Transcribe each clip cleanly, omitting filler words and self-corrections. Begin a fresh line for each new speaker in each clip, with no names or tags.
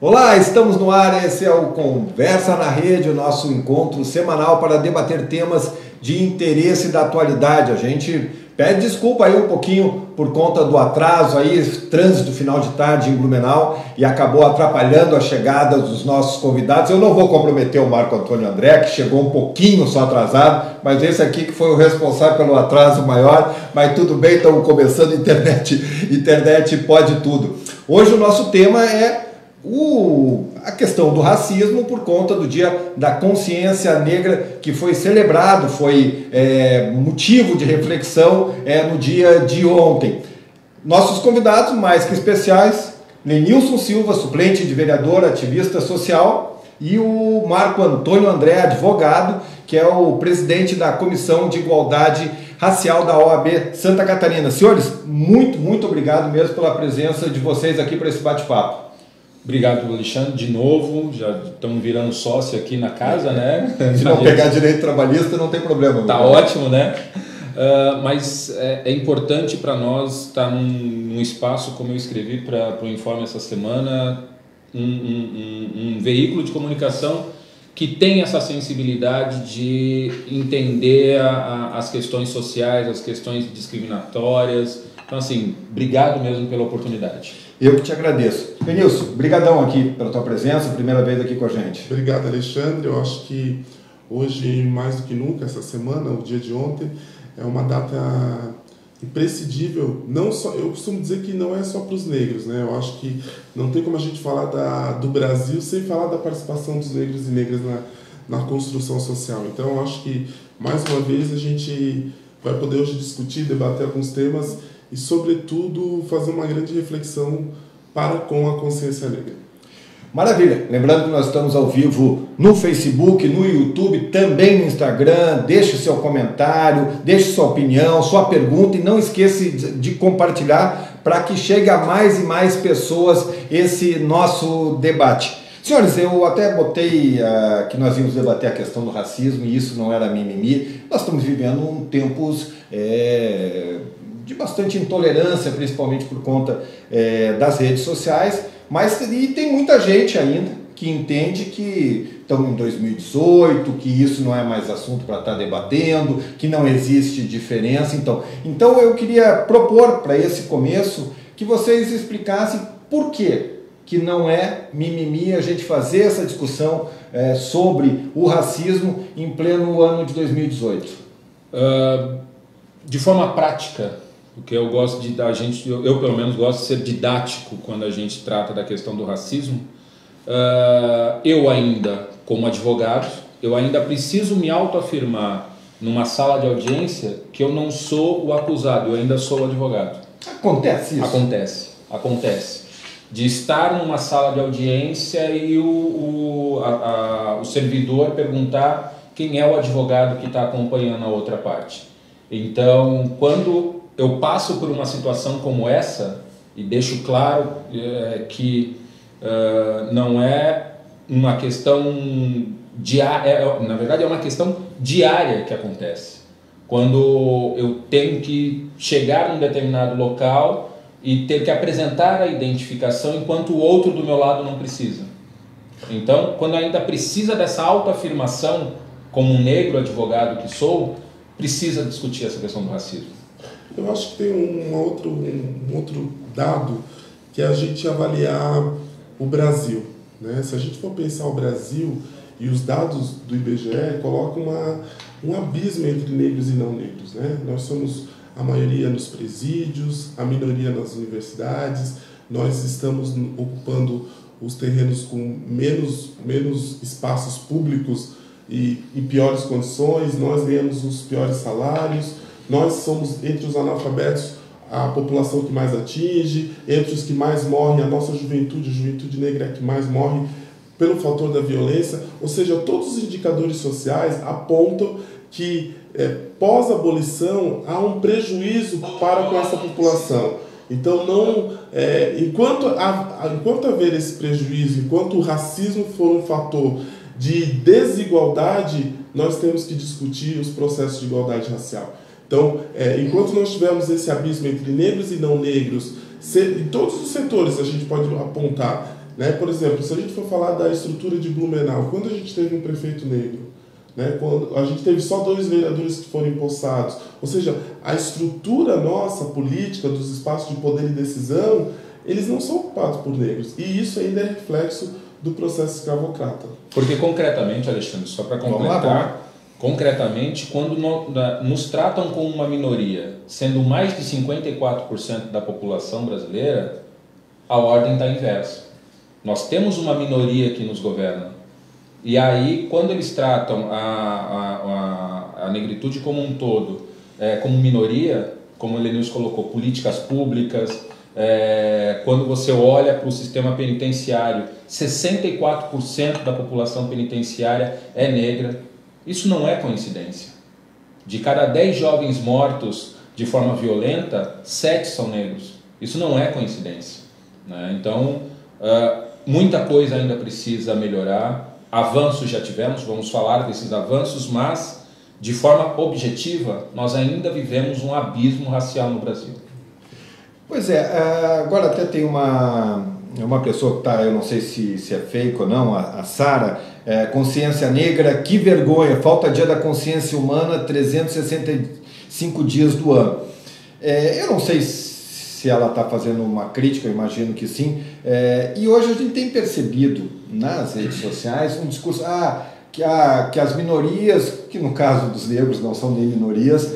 Olá, estamos no ar, esse é o Conversa na Rede, o nosso encontro semanal para debater temas de interesse da atualidade. A gente pede desculpa aí um pouquinho por conta do atraso aí, trânsito final de tarde em Blumenau, e acabou atrapalhando a chegada dos nossos convidados. Eu não vou comprometer o Marco Antônio André, que chegou um pouquinho só atrasado, mas esse aqui que foi o responsável pelo atraso maior, mas tudo bem, estamos começando, internet pode tudo. Hoje o nosso tema é a questão do racismo por conta do Dia da Consciência Negra, que foi celebrado, foi motivo de reflexão no dia de ontem. Nossos convidados mais que especiais, Lenilson Silva, suplente de vereador, ativista social, e o Marco Antônio André, advogado, que é o presidente da Comissão de Igualdade Racial da OAB Santa Catarina. Senhores, muito obrigado mesmo pela presença de vocês aqui para esse bate-papo.
Obrigado, Alexandre, de novo, já estamos virando sócio aqui na casa, né?
Se não pegar direito trabalhista, não tem problema.
Tá ótimo, né? Mas é importante para nós estar num espaço, como eu escrevi para o Informe essa semana, um veículo de comunicação que tem essa sensibilidade de entender as questões sociais, as questões discriminatórias. Então, assim, obrigado mesmo pela oportunidade.
Eu que te agradeço. Lenilson, brigadão aqui pela tua presença, primeira vez aqui com a gente.
Obrigado, Alexandre. Eu acho que hoje, mais do que nunca, essa semana, o dia de ontem, é uma data imprescindível. Não só, eu costumo dizer que não é só para os negros, né? Eu acho que não tem como a gente falar do Brasil sem falar da participação dos negros e negras na construção social. Então, eu acho que, mais uma vez, a gente vai poder hoje discutir, debater alguns temas e, sobretudo, fazer uma grande reflexão para com a consciência negra.
Maravilha! Lembrando que nós estamos ao vivo no Facebook, no YouTube, também no Instagram. Deixe seu comentário, deixe sua opinião, sua pergunta e não esqueça de compartilhar para que chegue a mais e mais pessoas esse nosso debate. Senhores, eu até botei que nós íamos debater a questão do racismo e isso não era mimimi. Nós estamos vivendo tempos de bastante intolerância, principalmente por conta das redes sociais, mas e tem muita gente ainda que entende que estamos em 2018, que isso não é mais assunto para estar debatendo, que não existe diferença. Então eu queria propor para esse começo que vocês explicassem por que não é mimimi a gente fazer essa discussão sobre o racismo em pleno ano de 2018.
De forma prática, porque eu gosto eu pelo menos gosto de ser didático quando a gente trata da questão do racismo. Eu ainda, como advogado, eu ainda preciso me autoafirmar numa sala de audiência que eu não sou o acusado, eu ainda sou o advogado.
Acontece isso?
Acontece. De estar numa sala de audiência e o servidor perguntar quem é o advogado que está acompanhando a outra parte. Então, quando eu passo por uma situação como essa e deixo claro que não é uma questão diária, na verdade é uma questão diária que acontece. Quando eu tenho que chegar num determinado local e ter que apresentar a identificação enquanto o outro do meu lado não precisa. Então, quando ainda precisa dessa autoafirmação, como um negro advogado que sou, precisa discutir essa questão do racismo.
Eu acho que tem um outro dado que é a gente avaliar o Brasil, né? Se a gente for pensar o Brasil e os dados do IBGE colocam um abismo entre negros e não negros, né? Nós somos a maioria nos presídios, a minoria nas universidades, nós estamos ocupando os terrenos com menos espaços públicos e em piores condições, nós ganhamos os piores salários, nós somos, entre os analfabetos, a população que mais atinge, entre os que mais morrem, a nossa juventude, a juventude negra é a que mais morre pelo fator da violência, ou seja, todos os indicadores sociais apontam que pós-abolição há um prejuízo para com essa população. Então, enquanto haver esse prejuízo, enquanto o racismo for um fator de desigualdade, nós temos que discutir os processos de igualdade racial. Então, enquanto nós tivermos esse abismo entre negros e não negros, em todos os setores a gente pode apontar, Né? Por exemplo, se a gente for falar da estrutura de Blumenau, quando a gente teve um prefeito negro, né? Quando a gente teve só 2 vereadores que foram empossados, ou seja, a estrutura nossa, política, dos espaços de poder e decisão, eles não são ocupados por negros. E isso ainda é reflexo do processo escravocrata.
Porque concretamente, Alexandre, só para completar, concretamente, quando nos tratam como uma minoria, sendo mais de 54% da população brasileira, a ordem está inversa. Nós temos uma minoria que nos governa. E aí, quando eles tratam a negritude como um todo, como minoria, como o Helenilson colocou, políticas públicas, quando você olha para o sistema penitenciário, 64% da população penitenciária é negra. Isso não é coincidência. De cada 10 jovens mortos de forma violenta, 7 são negros. Isso não é coincidência, né? Então, muita coisa ainda precisa melhorar. Avanços já tivemos, vamos falar desses avanços, mas, de forma objetiva, nós ainda vivemos um abismo racial no Brasil.
Pois é, agora até tem uma pessoa que está, eu não sei se é fake ou não, a Sara, consciência negra, que vergonha, falta dia da consciência humana, 365 dias do ano. Eu não sei se ela está fazendo uma crítica, eu imagino que sim, e hoje a gente tem percebido nas redes sociais um discurso, que as minorias, que no caso dos negros não são nem minorias,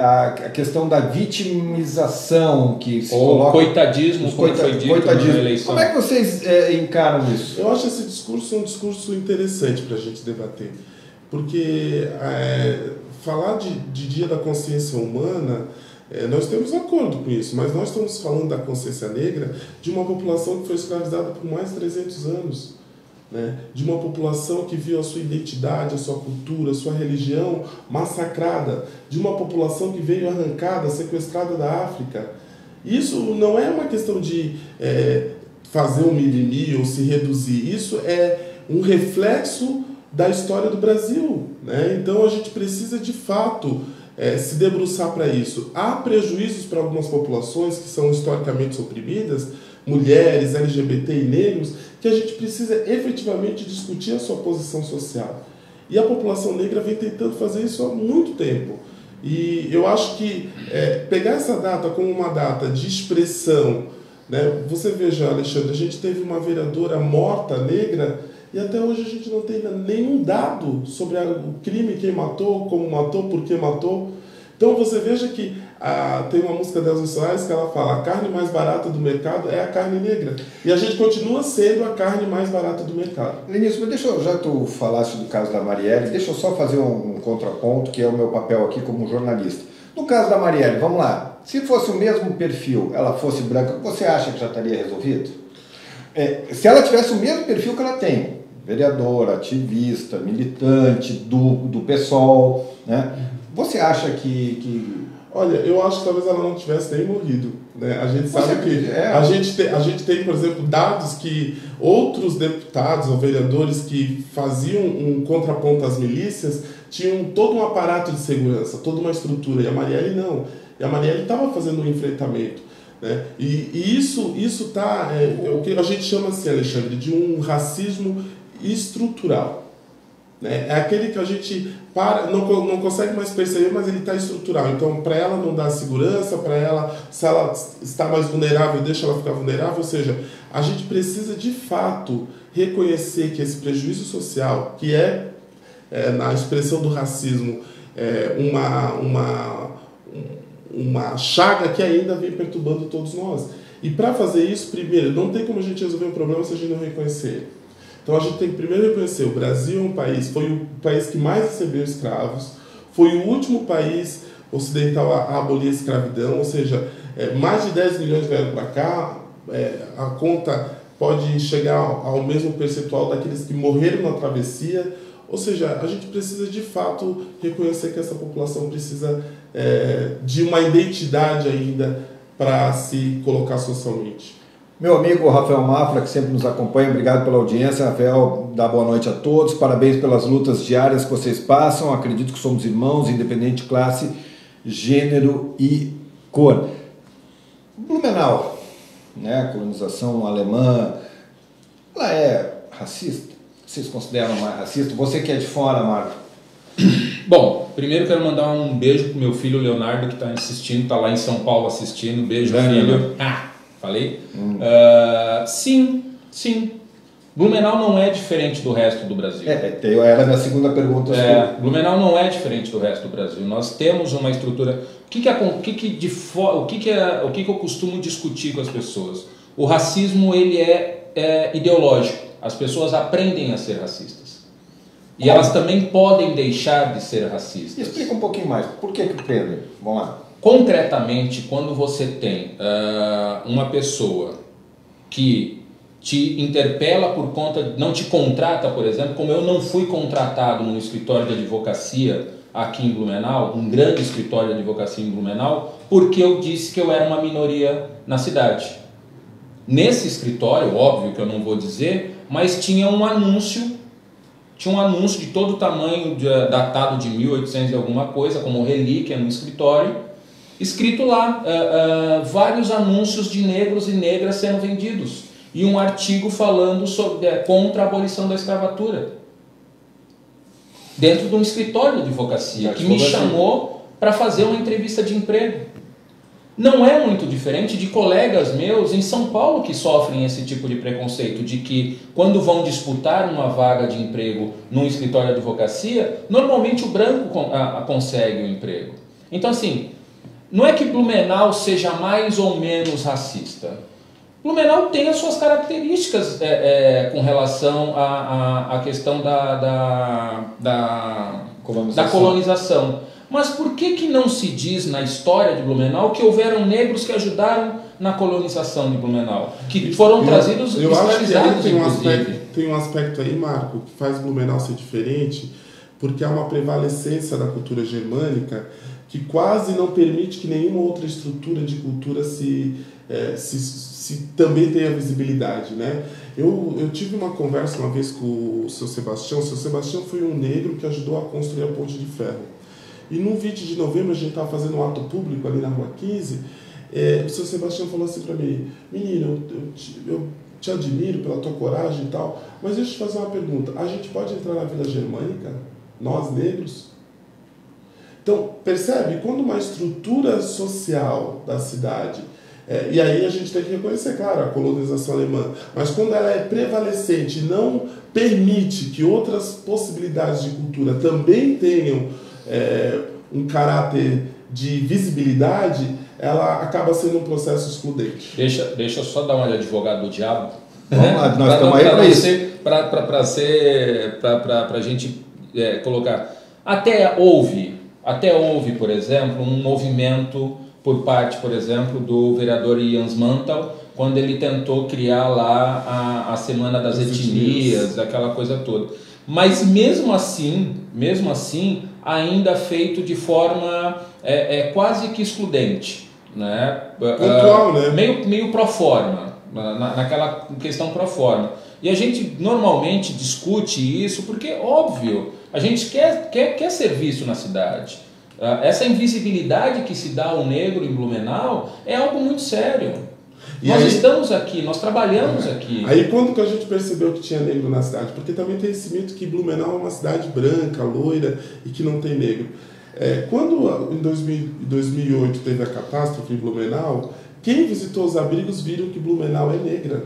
a questão da vitimização que se coloca...
Coitadismo, como foi dito na eleição.
Como é que vocês encaram isso?
Eu acho esse discurso um discurso interessante para a gente debater, porque falar de Dia da Consciência Humana, nós temos acordo com isso, mas nós estamos falando da consciência negra de uma população que foi escravizada por mais de 300 anos. Né, de uma população que viu a sua identidade, a sua cultura, a sua religião massacrada, de uma população que veio arrancada, sequestrada da África. Isso não é uma questão de fazer um mimimi ou se reduzir, isso é um reflexo da história do Brasil. Né? Então a gente precisa de fato se debruçar para isso. Há prejuízos para algumas populações que são historicamente oprimidas, mulheres, LGBT e negros, que a gente precisa efetivamente discutir a sua posição social. E a população negra vem tentando fazer isso há muito tempo. E eu acho que pegar essa data como uma data de expressão, né? Você veja, Alexandre, a gente teve uma vereadora morta, negra, e até hoje a gente não tem nenhum dado sobre o crime, quem matou, como matou, por que matou. Então você veja que tem uma música da Elza Soares que ela fala: a carne mais barata do mercado é a carne negra. E a gente continua sendo a carne mais barata do mercado.
Lenilson, já que tu falaste do caso da Marielle, deixa eu só fazer um contraponto, que é o meu papel aqui como jornalista. No caso da Marielle, vamos lá, se fosse o mesmo perfil, ela fosse branca, você acha que já estaria resolvido? Se ela tivesse o mesmo perfil que ela tem, vereadora, ativista, militante do PSOL, né? Você acha que...
Olha, eu acho que talvez ela não tivesse nem morrido. Né? A gente sabe que... A gente tem, por exemplo, dados que outros deputados ou vereadores que faziam um contraponto às milícias tinham todo um aparato de segurança, toda uma estrutura. E a Marielle não. E a Marielle estava fazendo um enfrentamento. Né? E isso está... o que a gente chama assim, Alexandre, de um racismo estrutural. Né? É aquele que a gente não consegue mais perceber, mas ele está estrutural. Então, para ela não dar segurança, para ela, se ela está mais vulnerável, deixa ela ficar vulnerável. Ou seja, a gente precisa de fato reconhecer que esse prejuízo social, que na expressão do racismo, uma chaga que ainda vem perturbando todos nós. E para fazer isso, primeiro, não tem como a gente resolver um problema se a gente não reconhecer ele. Então a gente tem que primeiro reconhecer: o Brasil foi o país que mais recebeu escravos, foi o último país ocidental a abolir a escravidão, ou seja, mais de 10 milhões vieram para cá, a conta pode chegar ao mesmo percentual daqueles que morreram na travessia. Ou seja, a gente precisa de fato reconhecer que essa população precisa de uma identidade ainda para se colocar socialmente.
Meu amigo Rafael Mafra, que sempre nos acompanha, obrigado pela audiência. Rafael, dá boa noite a todos, parabéns pelas lutas diárias que vocês passam. Acredito que somos irmãos, independente de classe, gênero e cor. Blumenau, né? Colonização alemã, ela é racista? Vocês consideram racista? Você que é de fora, Marco.
Bom, primeiro quero mandar um beijo pro meu filho Leonardo, que está assistindo, está lá em São Paulo assistindo. Beijo, filho. Falei? Sim. Blumenau não é diferente do resto do Brasil.
Era a minha segunda pergunta.
Blumenau não é diferente do resto do Brasil. Nós temos uma estrutura... O que eu costumo discutir com as pessoas? O racismo, ele é ideológico. As pessoas aprendem a ser racistas. E elas também podem deixar de ser racistas.
Explica um pouquinho mais. Por que aprendem? Vamos lá.
Concretamente, quando você tem uma pessoa que te interpela por conta, não te contrata, por exemplo, como eu não fui contratado num escritório de advocacia aqui em Blumenau, um grande escritório de advocacia em Blumenau, porque eu disse que eu era uma minoria na cidade. Nesse escritório, óbvio que eu não vou dizer, mas tinha um anúncio de todo tamanho, datado de 1800 e alguma coisa, como relíquia no escritório, escrito lá, vários anúncios de negros e negras sendo vendidos. E um artigo falando contra a abolição da escravatura. Dentro de um escritório de advocacia, que me chamou para fazer uma entrevista de emprego. Não é muito diferente de colegas meus em São Paulo que sofrem esse tipo de preconceito, de que quando vão disputar uma vaga de emprego num escritório de advocacia, normalmente o branco consegue o emprego. Então assim, não é que Blumenau seja mais ou menos racista. Blumenau tem as suas características com relação à questão da colonização. Mas por que não se diz na história de Blumenau que houveram negros que ajudaram na colonização de Blumenau? Que foram trazidos escravizados, inclusive.
Tem um aspecto aí, Marco, que faz Blumenau ser diferente, porque há uma prevalecência da cultura germânica que quase não permite que nenhuma outra estrutura de cultura se também tenha visibilidade, né? Eu tive uma conversa uma vez com o seu Sebastião. O seu Sebastião foi um negro que ajudou a construir a Ponte de Ferro. E no 20 de novembro a gente estava fazendo um ato público ali na Rua 15. O seu Sebastião falou assim para mim: menino, eu te admiro pela tua coragem e tal, mas deixa eu te fazer uma pergunta. A gente pode entrar na Vila Germânica? Nós, negros? Então, percebe? Quando uma estrutura social da cidade... e aí a gente tem que reconhecer, claro, a colonização alemã, mas quando ela é prevalecente e não permite que outras possibilidades de cultura também tenham um caráter de visibilidade, ela acaba sendo um processo excludente.
Deixa eu só dar uma de advogado do diabo.
Nós estamos aí para isso.
Para a gente colocar. Até houve, por exemplo, um movimento por parte, por exemplo, do vereador Jans Mantel, quando ele tentou criar lá a Semana das Etnias, aquela coisa toda. Mas mesmo assim, ainda feito de forma quase que excludente, né?
Pontual, né?
Meio pro forma, naquela questão pro forma. E a gente normalmente discute isso porque, óbvio, a gente quer serviço na cidade. Essa invisibilidade que se dá ao negro em Blumenau é algo muito sério. Nós estamos aqui, nós trabalhamos aqui.
Aí quando que a gente percebeu que tinha negro na cidade? Porque também tem esse mito que Blumenau é uma cidade branca, loira e que não tem negro. Quando em 2008 teve a catástrofe em Blumenau, quem visitou os abrigos viram que Blumenau é negra,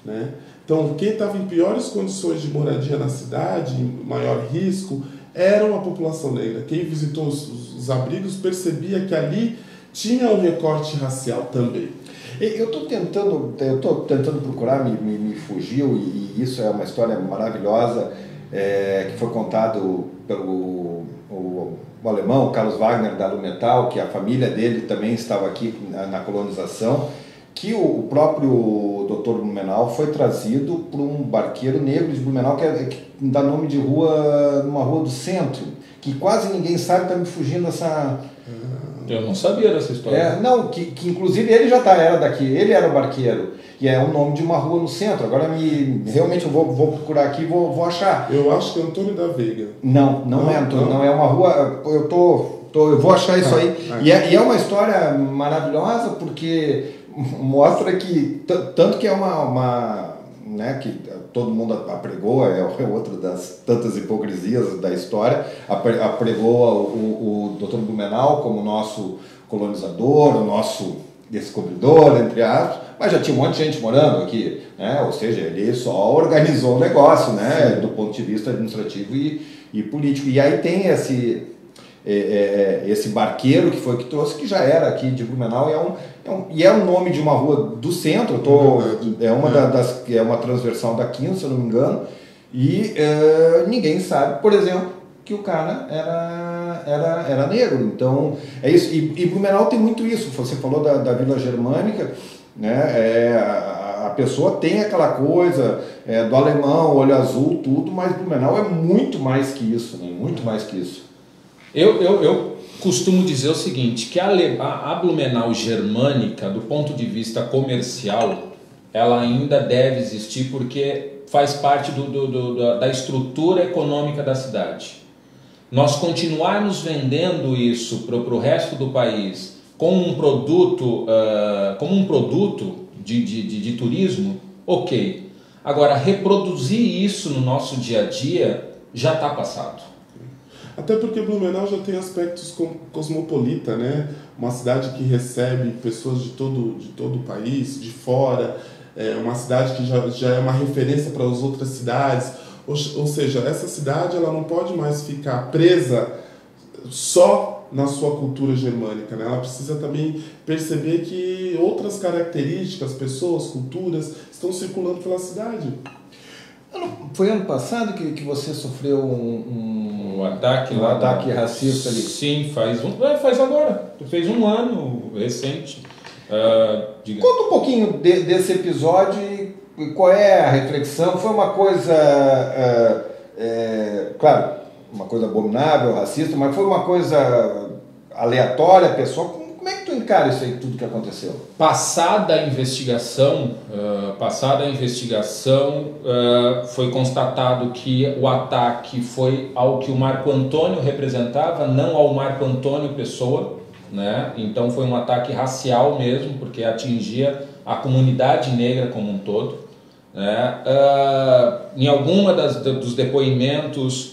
né? Então quem estava em piores condições de moradia na cidade, em maior risco, era uma população negra. Quem visitou os abrigos percebia que ali tinha um recorte racial também.
Eu estou tentando procurar, me fugiu, e isso é uma história maravilhosa, que foi contado pelo o alemão Carlos Wagner da Lumetal, que a família dele também estava aqui na colonização, que o próprio Dr. Blumenau foi trazido por um barqueiro negro de Blumenau, que dá nome de rua, numa rua do centro, que quase ninguém sabe, está me fugindo essa...
Eu não sabia dessa história.
Não, que inclusive ele já era daqui, ele era o barqueiro, e é o nome de uma rua no centro. Agora realmente eu vou procurar aqui e vou achar.
Eu acho que é Antônio da Veiga.
Não é Antônio, não é uma rua, eu vou achar isso aí. E é uma história maravilhosa, porque mostra que, tanto que é uma né, que todo mundo apregou, é outra das tantas hipocrisias da história, apregou o Dr. Blumenau como nosso colonizador, o nosso descobridor, entre aspas, mas já tinha um monte de gente morando aqui, né? Ou seja, ele só organizou o negócio, né, do ponto de vista administrativo e político. E aí tem esse barqueiro que foi que trouxe, que já era aqui de Blumenau, e é um nome de uma rua do centro, é uma transversal da 15, se eu não me engano, e ninguém sabe, por exemplo, que o cara era negro. Então, é isso. E Blumenau tem muito isso. Você falou da Vila Germânica, né? A pessoa tem aquela coisa do alemão, olho azul, tudo, mas Blumenau é muito mais que isso, né? Muito mais que isso.
Eu costumo dizer o seguinte, que a Blumenau germânica, do ponto de vista comercial, ela ainda deve existir porque faz parte da estrutura econômica da cidade. Nós continuarmos vendendo isso para o resto do país como um produto, de turismo, ok. Agora, reproduzir isso no nosso dia a dia já está passado.
Até porque Blumenau já tem aspectos cosmopolita, né? Uma cidade que recebe pessoas de todo o país, de fora, uma cidade que já é uma referência para as outras cidades. Ou seja, essa cidade ela não pode mais ficar presa só na sua cultura germânica, né? Ela precisa também perceber que outras características, pessoas, culturas estão circulando pela cidade.
Foi ano passado que você sofreu um
ataque
racista ali?
Sim, faz agora. Fez um ano recente.
Conta um pouquinho desse episódio e qual é a reflexão. Foi uma coisa, claro, uma coisa abominável, racista, mas foi uma coisa aleatória, pessoal. Como é que tu encara isso aí, tudo que aconteceu?
Passada a investigação, foi constatado que o ataque foi ao que o Marco Antônio representava, não ao Marco Antônio Pessoa, né? Então foi um ataque racial mesmo, porque atingia a comunidade negra como um todo, né? Em alguma dos depoimentos,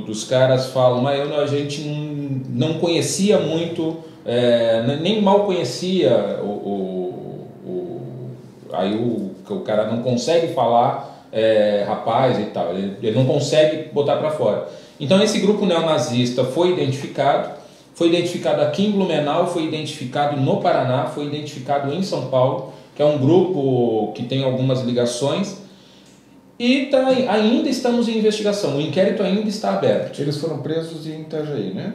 dos caras fala, mas a gente não conhecia muito, nem mal conhecia aí o cara não consegue falar rapaz e tal, ele não consegue botar para fora. Então esse grupo neonazista foi identificado aqui em Blumenau, foi identificado no Paraná, foi identificado em São Paulo, que é um grupo que tem algumas ligações. E ainda estamos em investigação, o inquérito ainda está aberto.
Eles foram presos em Itajaí, né?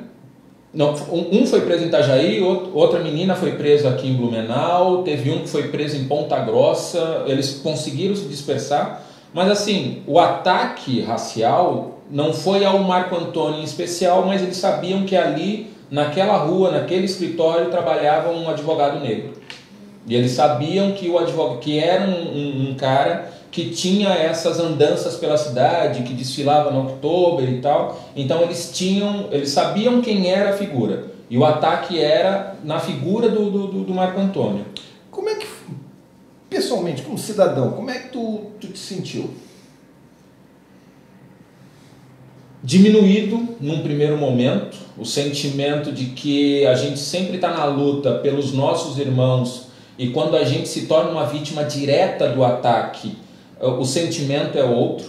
Não, um foi preso em Itajaí, outra menina foi presa aqui em Blumenau, teve um que foi preso em Ponta Grossa, eles conseguiram se dispersar, mas assim, o ataque racial não foi ao Marco Antônio em especial, mas eles sabiam que ali, naquela rua, naquele escritório, trabalhava um advogado negro. E eles sabiam que o advogado, que era um cara que tinha essas andanças pela cidade, que desfilava no Outubro e tal. Então eles sabiam quem era a figura. E o ataque era na figura do Marco Antônio.
Como é que, pessoalmente, como cidadão, como é que tu te sentiu?
Diminuído num primeiro momento, o sentimento de que a gente sempre está na luta pelos nossos irmãos, e quando a gente se torna uma vítima direta do ataque, o sentimento é outro.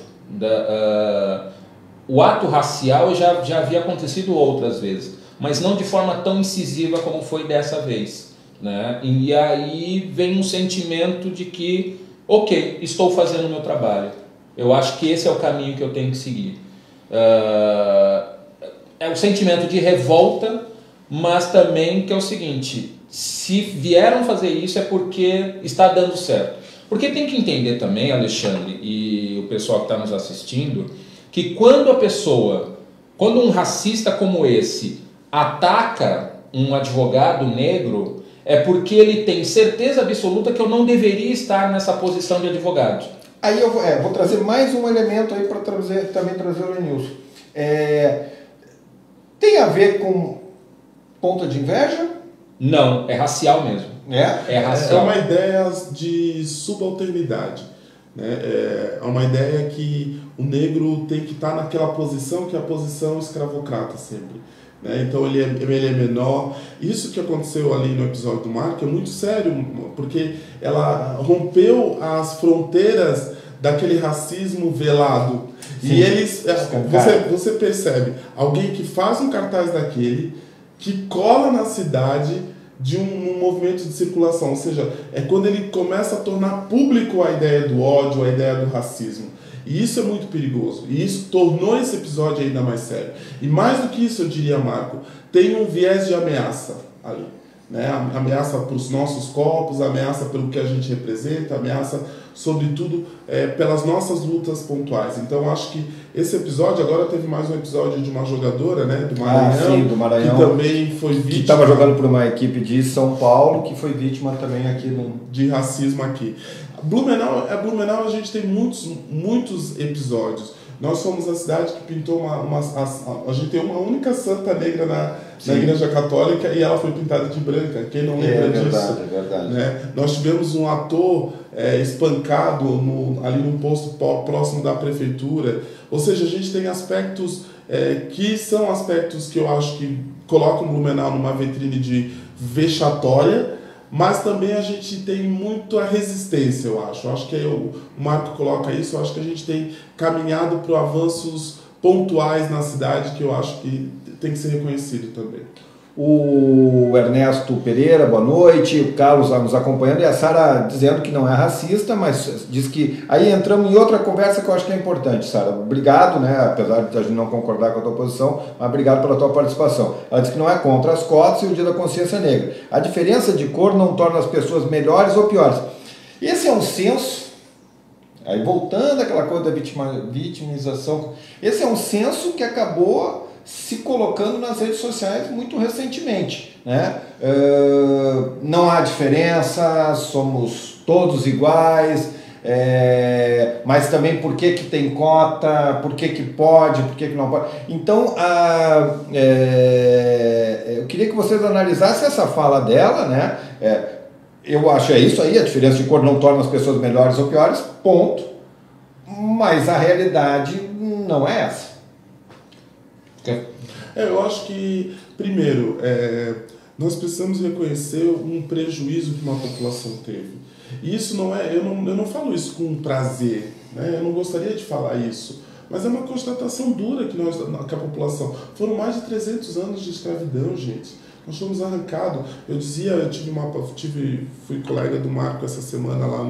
O ato racial já havia acontecido outras vezes, mas não de forma tão incisiva como foi dessa vez, né? E aí vem um sentimento de que, ok, estou fazendo o meu trabalho, eu acho que esse é o caminho que eu tenho que seguir. É um sentimento de revolta, mas também que é o seguinte, se vieram fazer isso é porque está dando certo. Porque tem que entender também, Alexandre, e o pessoal que está nos assistindo, que quando um racista como esse ataca um advogado negro, é porque ele tem certeza absoluta que eu não deveria estar nessa posição de advogado.
Aí eu vou trazer mais um elemento aí para também trazer o Lenilson. Tem a ver com ponta de inveja?
Não, é racial mesmo.
É racial.
É uma ideia de subalternidade. né? É uma ideia que o negro tem que estar naquela posição que é a posição escravocrata sempre. Né? Então ele é menor. Isso que aconteceu ali no episódio do Marco é muito sério, porque ela rompeu as fronteiras daquele racismo velado. Sim, e eles, você percebe alguém que faz um cartaz daquele, que cola na cidade de um movimento de circulação, ou seja, é quando ele começa a tornar público a ideia do ódio, a ideia do racismo. E isso é muito perigoso. E isso tornou esse episódio ainda mais sério. E mais do que isso, eu diria, Marco, tem um viés de ameaça ali. Né? Ameaça para os nossos corpos, ameaça pelo que a gente representa, ameaça, sobretudo, pelas nossas lutas pontuais. Então, acho que esse episódio, agora teve mais um episódio de uma jogadora, né, do Maranhão,
sim, do Maranhão,
que também foi vítima.
Que estava jogando por uma equipe de São Paulo, que foi vítima também aqui
de racismo aqui. Blumenau, a gente tem muitos episódios. Nós somos a cidade que pintou a gente tem uma única santa negra na Igreja Católica e ela foi pintada de branca. Quem não lembra disso?
É verdade.
Né? Nós tivemos um ator espancado ali num posto próximo da prefeitura. Ou seja, a gente tem aspectos que são aspectos que eu acho que colocam Blumenau numa vitrine de vexatória, mas também a gente tem muito a resistência, eu acho. Eu acho que o Marco coloca isso, eu acho que a gente tem caminhado para avanços pontuais na cidade que eu acho que tem que ser reconhecido também.
O Ernesto Pereira, boa noite, o Carlos nos acompanhando e a Sara dizendo que não é racista, mas diz que... Aí entramos em outra conversa que eu acho que é importante, Sara. Obrigado, né? Apesar de a gente não concordar com a tua posição, mas obrigado pela tua participação. Ela diz que não é contra as cotas e o Dia da Consciência Negra. A diferença de cor não torna as pessoas melhores ou piores. Esse é um senso... Aí voltando àquela coisa da vitimização, esse é um senso que acabou se colocando nas redes sociais muito recentemente, né? Não há diferença, somos todos iguais, mas também por que tem cota, por que pode, por que não pode. Então, eu queria que vocês analisassem essa fala dela, né? Eu acho isso aí, a diferença de cor não torna as pessoas melhores ou piores, ponto. Mas a realidade não é essa.
Eu acho que, primeiro, nós precisamos reconhecer um prejuízo que uma população teve. E isso não é, eu não falo isso com prazer, né? Eu não gostaria de falar isso, mas é uma constatação dura que a população... Foram mais de 300 anos de escravidão, gente. Nós fomos arrancados. Fui colega do Marco essa semana lá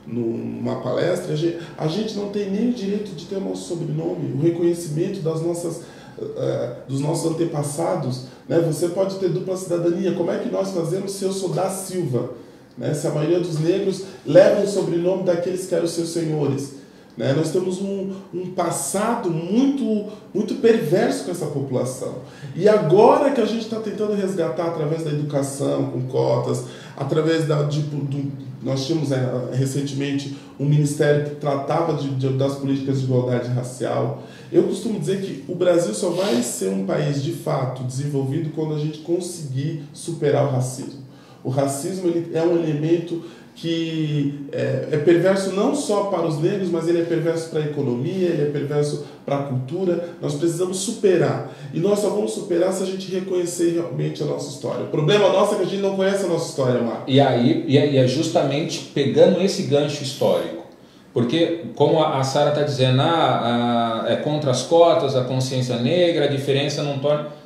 numa palestra. A gente não tem nem o direito de ter o nosso sobrenome, o reconhecimento dos nossos antepassados. Né? Você pode ter dupla cidadania. Como é que nós fazemos se eu sou da Silva? Né? Se a maioria dos negros levam o sobrenome daqueles que eram seus senhores. Né? Nós temos um passado muito perverso com essa população. E agora que a gente está tentando resgatar através da educação, com cotas, através nós tínhamos recentemente um ministério que tratava das políticas de igualdade racial. Eu costumo dizer que o Brasil só vai ser um país de fato desenvolvido quando a gente conseguir superar o racismo. O racismo ele é um elemento que é perverso não só para os negros, mas ele é perverso para a economia, ele é perverso para a cultura. Nós precisamos superar. E nós só vamos superar se a gente reconhecer realmente a nossa história. O problema nosso é que a gente não conhece a nossa história, Marco.
E é justamente pegando esse gancho histórico. Porque, como a Sara está dizendo, é contra as cotas, a consciência negra, a diferença não torna...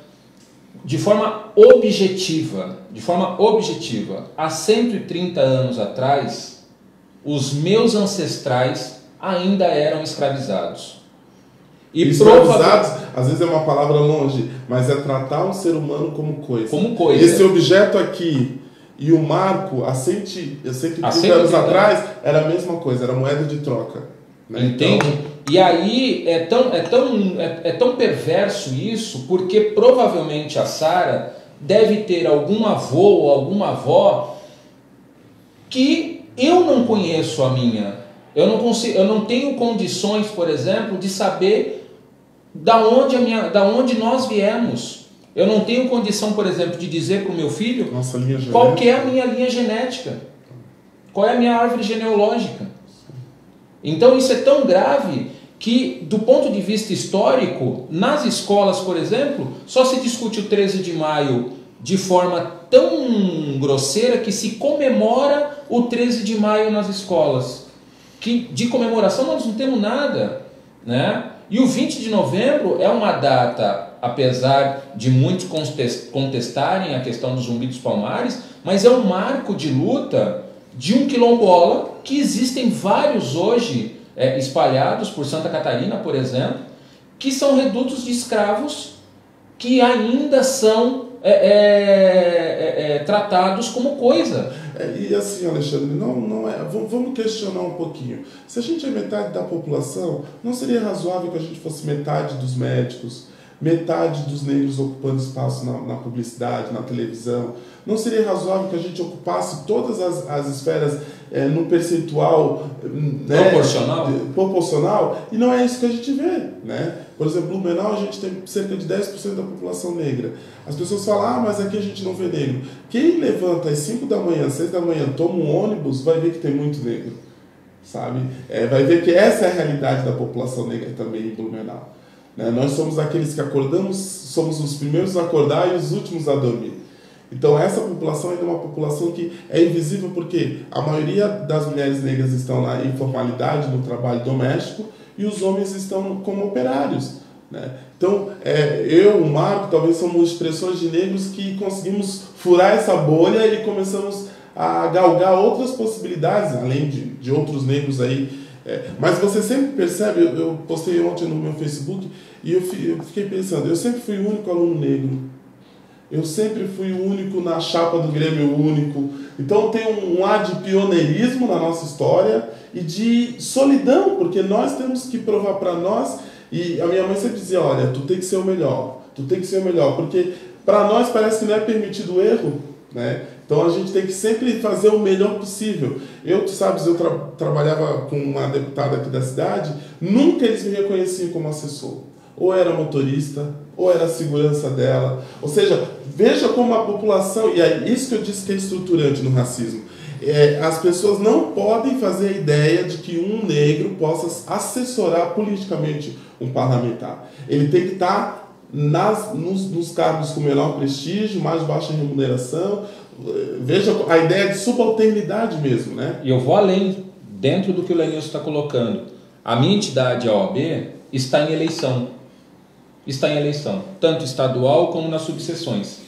De forma objetiva, há 130 anos atrás, os meus ancestrais ainda eram escravizados.
E escravizados, às vezes é uma palavra longe, mas é tratar um ser humano como coisa. Esse objeto aqui e o marco, há 130 anos atrás, era a mesma coisa, era moeda de troca. Né?
Entende? Então, e aí é tão perverso isso, porque provavelmente a Sara deve ter algum avô ou alguma avó que eu não conheço a minha. Eu não tenho condições, por exemplo, de saber da onde nós viemos. Eu não tenho condição, por exemplo, de dizer para o meu filho qual que é a minha linha genética, qual é a minha árvore genealógica. Então isso é tão grave que, do ponto de vista histórico, nas escolas, por exemplo, só se discute o 13 de maio de forma tão grosseira que se comemora o 13 de maio nas escolas. Que de comemoração nós não temos nada, né? E o 20 de novembro é uma data, apesar de muitos contestarem a questão do Zumbi dos Palmares, mas é um marco de luta de um quilombola, que existem vários hoje espalhados por Santa Catarina, por exemplo, que são redutos de escravos que ainda são tratados como coisa.
E assim, Alexandre, não é. Vamos questionar um pouquinho. Se a gente é metade da população, não seria razoável que a gente fosse metade dos médicos, metade dos negros ocupando espaço na publicidade, na televisão? Não seria razoável que a gente ocupasse todas as esferas num percentual, né, proporcional? E não é isso que a gente vê, né? Por exemplo, no Blumenau a gente tem cerca de 10% da população negra. As pessoas falam, mas aqui a gente não vê negro. Quem levanta às 5 da manhã, 6 da manhã, toma um ônibus, vai ver que tem muito negro, sabe? Vai ver que essa é a realidade da população negra também em Blumenau. Né? Nós somos aqueles que acordamos, somos os primeiros a acordar e os últimos a dormir. Então essa população ainda é uma população que é invisível porque a maioria das mulheres negras estão na informalidade, no trabalho doméstico, e os homens estão como operários, né? Então eu, o Marco, talvez somos expressões de negros que conseguimos furar essa bolha e começamos a galgar outras possibilidades, além de outros negros aí. Mas você sempre percebe, eu postei ontem no meu Facebook, e eu fiquei pensando, eu sempre fui o único aluno negro. Eu sempre fui o único na chapa do Grêmio único. Então tem um ar de pioneirismo na nossa história e de solidão, porque nós temos que provar para nós. E a minha mãe sempre dizia, olha, tu tem que ser o melhor, tu tem que ser o melhor, porque para nós parece que não é permitido o erro, né? Então a gente tem que sempre fazer o melhor possível. Tu sabes, eu trabalhava com uma deputada aqui da cidade, nunca eles me reconheciam como assessor. Ou era motorista, ou era a segurança dela. Ou seja, veja como a população, e é isso que eu disse que é estruturante no racismo, as pessoas não podem fazer a ideia de que um negro possa assessorar politicamente um parlamentar. Ele tem que estar nos cargos com menor prestígio, mais baixa remuneração. Veja a ideia de subalternidade mesmo, né?
E eu vou além, dentro do que o Lenilson está colocando. A minha entidade, a OAB, está em eleição. Está em eleição, tanto estadual como nas subseções.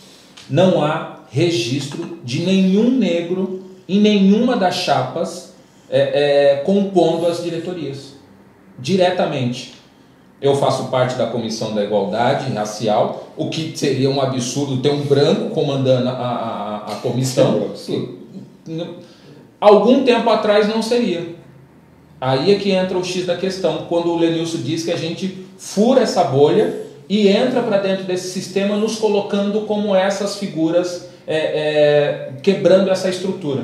Não há registro de nenhum negro em nenhuma das chapas compondo as diretorias, diretamente. Eu faço parte da Comissão da Igualdade Racial, o que seria um absurdo ter um branco comandando a comissão. Algum tempo atrás não seria. Aí é que entra o X da questão, quando o Lenilson diz que a gente fura essa bolha e entra para dentro desse sistema nos colocando como essas figuras, quebrando essa estrutura.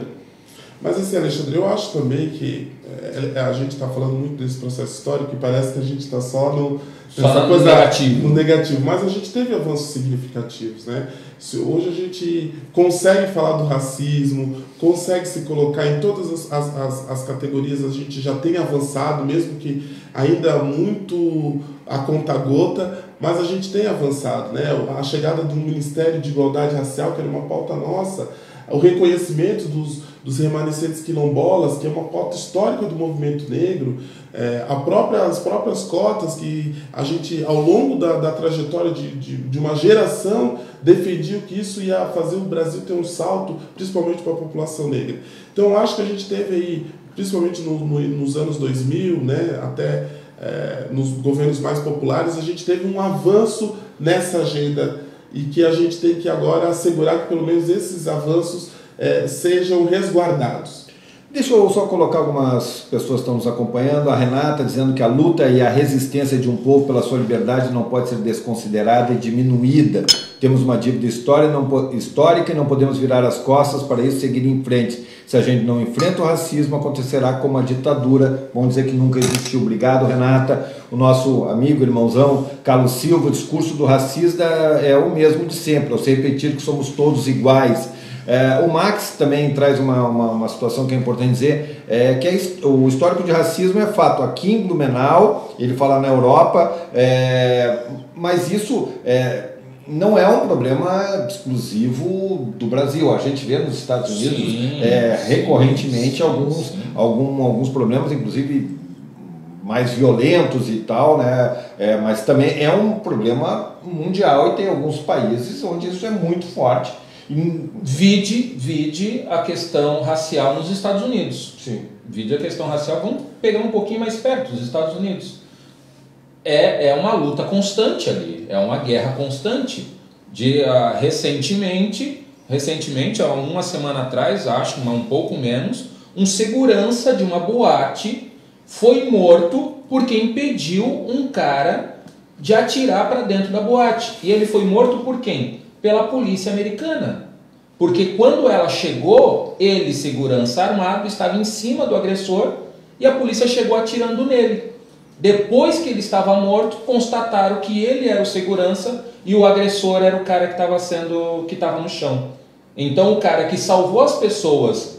Mas assim, Alexandre, eu acho também que a gente está falando muito desse processo histórico e parece que a gente está só no negativo. Mas a gente teve avanços significativos, né? Hoje a gente consegue falar do racismo, consegue se colocar em todas as categorias, a gente já tem avançado, mesmo que ainda muito a conta-gota, mas a gente tem avançado, né? A chegada do Ministério de Igualdade Racial, que era uma pauta nossa, o reconhecimento dos remanescentes quilombolas, que é uma pauta histórica do movimento negro, as próprias cotas que a gente, ao longo da trajetória de uma geração, defendia que isso ia fazer o Brasil ter um salto, principalmente para a população negra. Então, eu acho que a gente teve aí, principalmente nos anos 2000, né, até nos governos mais populares, a gente teve um avanço nessa agenda e que a gente tem que agora assegurar que pelo menos esses avanços sejam resguardados.
Deixa eu só colocar algumas pessoas que estão nos acompanhando. A Renata dizendo que a luta e a resistência de um povo pela sua liberdade não pode ser desconsiderada e diminuída. Temos uma dívida histórica e não podemos virar as costas para isso seguir em frente. Se a gente não enfrenta o racismo, acontecerá como a ditadura. Vamos dizer que nunca existiu. Obrigado, Renata. O nosso amigo, irmãozão, Carlos Silva, o discurso do racista é o mesmo de sempre. Eu sei repetir que somos todos iguais. O Max também traz uma situação que é importante dizer, que o histórico de racismo é fato aqui em Blumenau, ele fala na Europa, mas isso não é um problema exclusivo do Brasil. A gente vê nos Estados Unidos recorrentemente alguns problemas, inclusive mais violentos e tal, né? Mas também é um problema mundial e tem alguns países onde isso é muito forte.
Vide a questão racial nos Estados Unidos.
Sim.
Vide a questão racial, vamos pegar um pouquinho mais perto, dos Estados Unidos. É uma luta constante ali, é uma guerra constante. Recentemente, há uma semana atrás, acho, mas um pouco menos, um segurança de uma boate foi morto porque impediu um cara de atirar para dentro da boate. E ele foi morto por quem? Pela polícia americana. Porque quando ela chegou, ele, segurança armado, estava em cima do agressor e a polícia chegou atirando nele. Depois que ele estava morto, constataram que ele era o segurança e o agressor era o cara que estava no chão. Então o cara que salvou as pessoas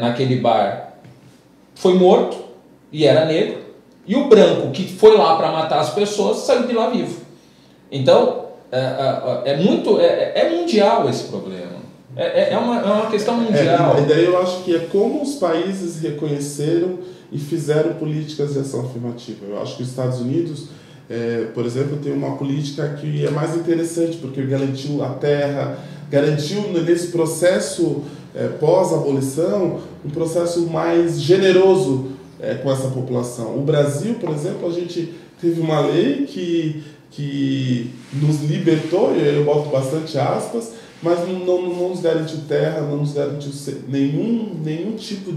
naquele bar foi morto e era negro, e o branco que foi lá para matar as pessoas saiu de lá vivo. Então é mundial esse problema. É uma questão mundial.
E daí eu acho que é como os países reconheceram e fizeram políticas de ação afirmativa. Eu acho que os Estados Unidos, por exemplo, tem uma política que é mais interessante, porque garantiu a terra, garantiu nesse processo pós-abolição um processo mais generoso com essa população. O Brasil, por exemplo, a gente teve uma lei que nos libertou, e eu boto bastante aspas, mas não nos garantiu terra, não nos garantiu nenhum tipo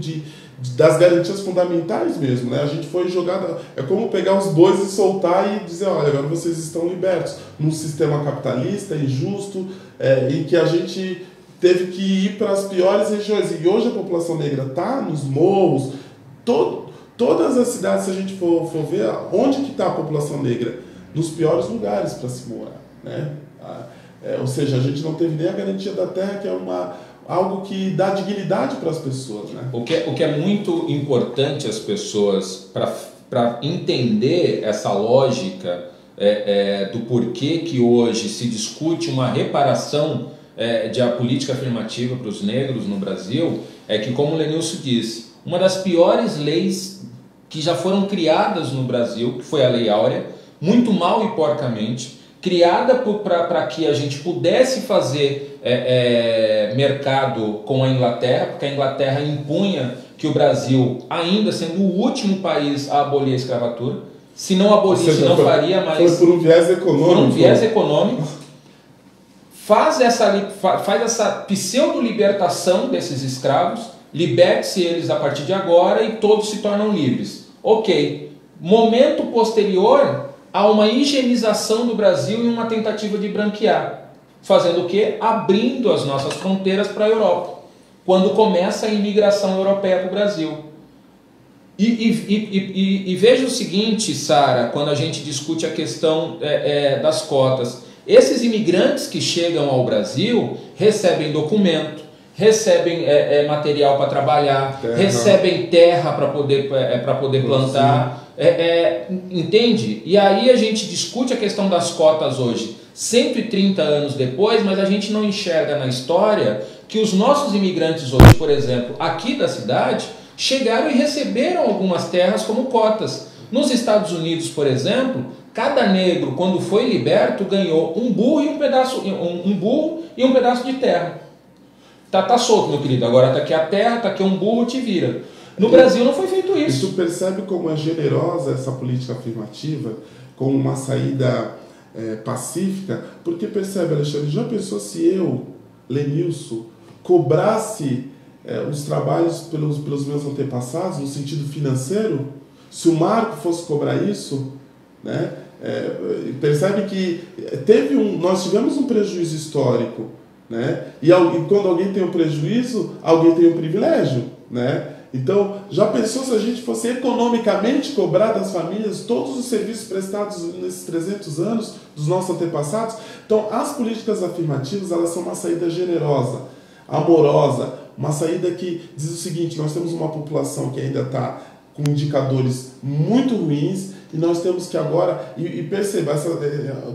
das garantias fundamentais mesmo, né? A gente foi jogado, é como pegar os bois e soltar e dizer, olha, agora vocês estão libertos, num sistema capitalista, injusto, em que a gente teve que ir para as piores regiões, e hoje a população negra está nos morros, todas as cidades, se a gente for ver, onde que está a população negra? Nos piores lugares para se morar, né? Ou seja, a gente não teve nem a garantia da terra, que é algo que dá dignidade para as pessoas, né?
O que é muito importante as pessoas, para entender essa lógica do porquê que hoje se discute uma reparação de a política afirmativa para os negros no Brasil, é que, como o Lenilson disse, uma das piores leis que já foram criadas no Brasil, que foi a Lei Áurea, muito mal e porcamente, criada para que a gente pudesse fazer mercado com a Inglaterra, porque a Inglaterra impunha que o Brasil, ainda sendo o último país a abolir a escravatura, se não abolisse, não faria mais.
Foi por um viés econômico.
Por um viés econômico. Faz essa pseudo-libertação desses escravos, liberte-se eles a partir de agora e todos se tornam livres. Ok. Momento posterior a uma higienização do Brasil e uma tentativa de branquear. Fazendo o quê? Abrindo as nossas fronteiras para a Europa. Quando começa a imigração europeia para o Brasil. E veja o seguinte, Sara, quando a gente discute a questão das cotas. Esses imigrantes que chegam ao Brasil recebem documento, recebem material para trabalhar, recebem terra para poder plantar, entende? E aí a gente discute a questão das cotas hoje, 130 anos depois, mas a gente não enxerga na história que os nossos imigrantes hoje, por exemplo, aqui da cidade, chegaram e receberam algumas terras como cotas. Nos Estados Unidos, por exemplo, cada negro, quando foi liberto, ganhou um burro e um pedaço de terra. Tá solto, meu querido. Agora tá aqui a terra, tá aqui um burro, te vira. No Brasil não foi feito isso.
E tu percebe como é generosa essa política afirmativa, como uma saída pacífica? Porque percebe, Alexandre, já pensou se eu, Lenilson, cobrasse os trabalhos pelos meus antepassados, no sentido financeiro? Se o Marco fosse cobrar isso, né? Percebe que nós tivemos um prejuízo histórico, né? E quando alguém tem um prejuízo, alguém tem um privilégio, né? Então, já pensou se a gente fosse economicamente cobrar das famílias todos os serviços prestados nesses 300 anos dos nossos antepassados? Então, as políticas afirmativas, elas são uma saída generosa. amorosa, uma saída que diz o seguinte: nós temos uma população que ainda está com indicadores muito ruins e nós temos que agora, e perceba,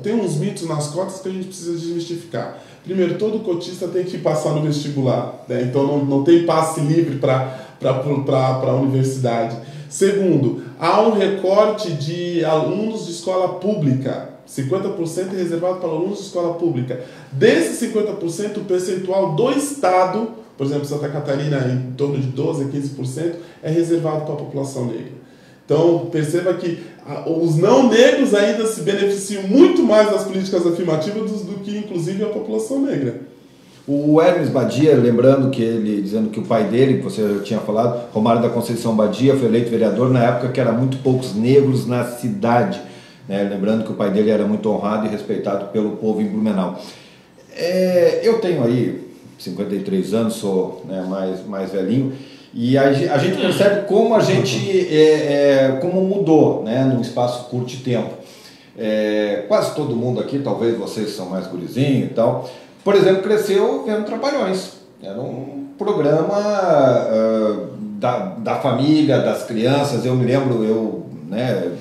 tem uns mitos nas cotas que a gente precisa desmistificar. Primeiro, todo cotista tem que passar no vestibular, né? Então não tem passe livre para a universidade. Segundo, há um recorte de alunos de escola pública. 50% é reservado para alunos de escola pública. Desses 50%, o percentual do Estado, por exemplo, Santa Catarina, em torno de 12% a 15%, é reservado para a população negra. Então, perceba que os não negros ainda se beneficiam muito mais das políticas afirmativas do que, inclusive, a população negra.
O Hermes Badia, lembrando que ele, dizendo que o pai dele, que você já tinha falado, Romário da Conceição Badia, foi eleito vereador na época que era muito poucos negros na cidade, né? Lembrando que o pai dele era muito honrado e respeitado pelo povo em Blumenau. Eu tenho aí 53 anos, sou, né, mais velhinho, e a gente percebe como a gente como mudou, né, num espaço curto de tempo. Quase todo mundo aqui, talvez vocês são mais gurizinho e tal, por exemplo, cresceu vendo Trapalhões. Era um programa da família, das crianças. Eu me lembro, né,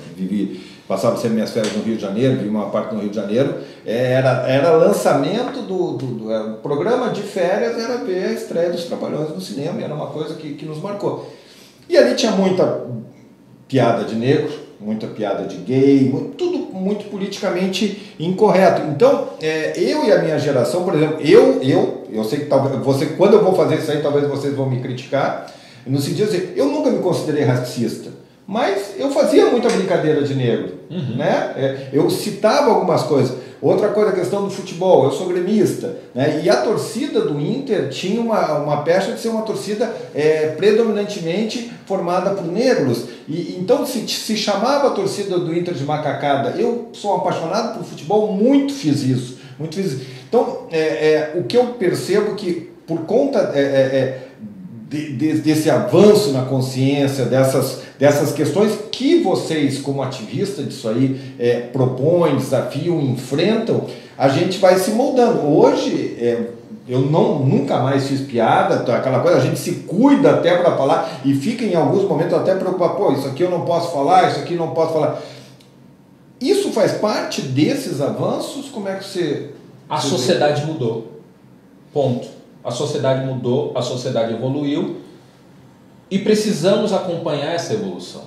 passava sempre minhas férias no Rio de Janeiro, vivi uma parte no Rio de Janeiro, era lançamento do programa de férias, era ver a estreia dos Trapalhões no cinema, era uma coisa que nos marcou. E ali tinha muita piada de negro, muita piada de gay, tudo muito politicamente incorreto. Então, eu e a minha geração, por exemplo, eu sei que talvez quando eu vou fazer isso aí, talvez vocês vão me criticar, no sentido de dizer, eu nunca me considerei racista, mas eu fazia muita brincadeira de negro, né? Eu citava algumas coisas. Outra coisa, a questão do futebol, eu sou gremista, né? E a torcida do Inter tinha uma pecha de ser uma torcida predominantemente formada por negros, e então se chamava a torcida do Inter de macacada. Eu sou apaixonado por futebol, muito fiz isso. Então, o que eu percebo que por conta desse avanço na consciência, dessas questões que vocês, como ativistas disso aí, propõem, desafiam, enfrentam, a gente vai se moldando. Hoje, eu nunca mais fiz piada, aquela coisa, a gente se cuida até para falar e fica em alguns momentos até preocupado, pô, isso aqui eu não posso falar, isso aqui não posso falar. Isso faz parte desses avanços? Como é que você...
A sociedade mudou. Ponto. A sociedade mudou, a sociedade evoluiu e precisamos acompanhar essa evolução.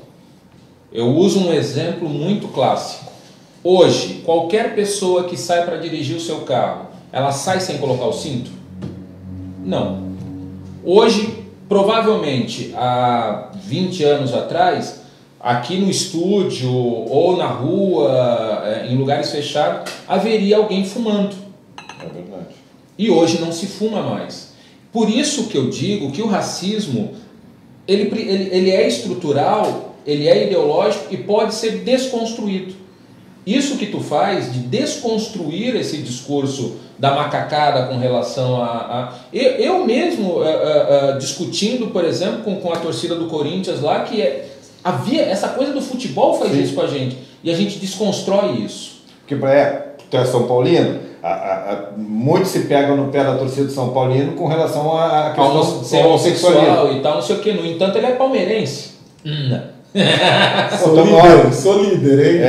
Eu uso um exemplo muito clássico. Hoje, qualquer pessoa que sai para dirigir o seu carro, ela sai sem colocar o cinto? Não. Hoje, provavelmente, há 20 anos atrás, aqui no estúdio ou na rua, em lugares fechados, haveria alguém fumando.
É verdade.
E hoje não se fuma mais. Por isso que eu digo que o racismo, ele é estrutural, ele é ideológico e pode ser desconstruído. Isso que tu faz de desconstruir esse discurso da macacada com relação Eu mesmo, discutindo, por exemplo, com a torcida do Corinthians lá, que havia essa coisa do futebol faz isso com a gente. E a gente desconstrói isso.
Porque tu é São Paulino, muitos se pegam no pé da torcida de São Paulino com relação a questão
ser homossexual e tal, não sei o que. No entanto, ele é palmeirense.
Sou líder, hein?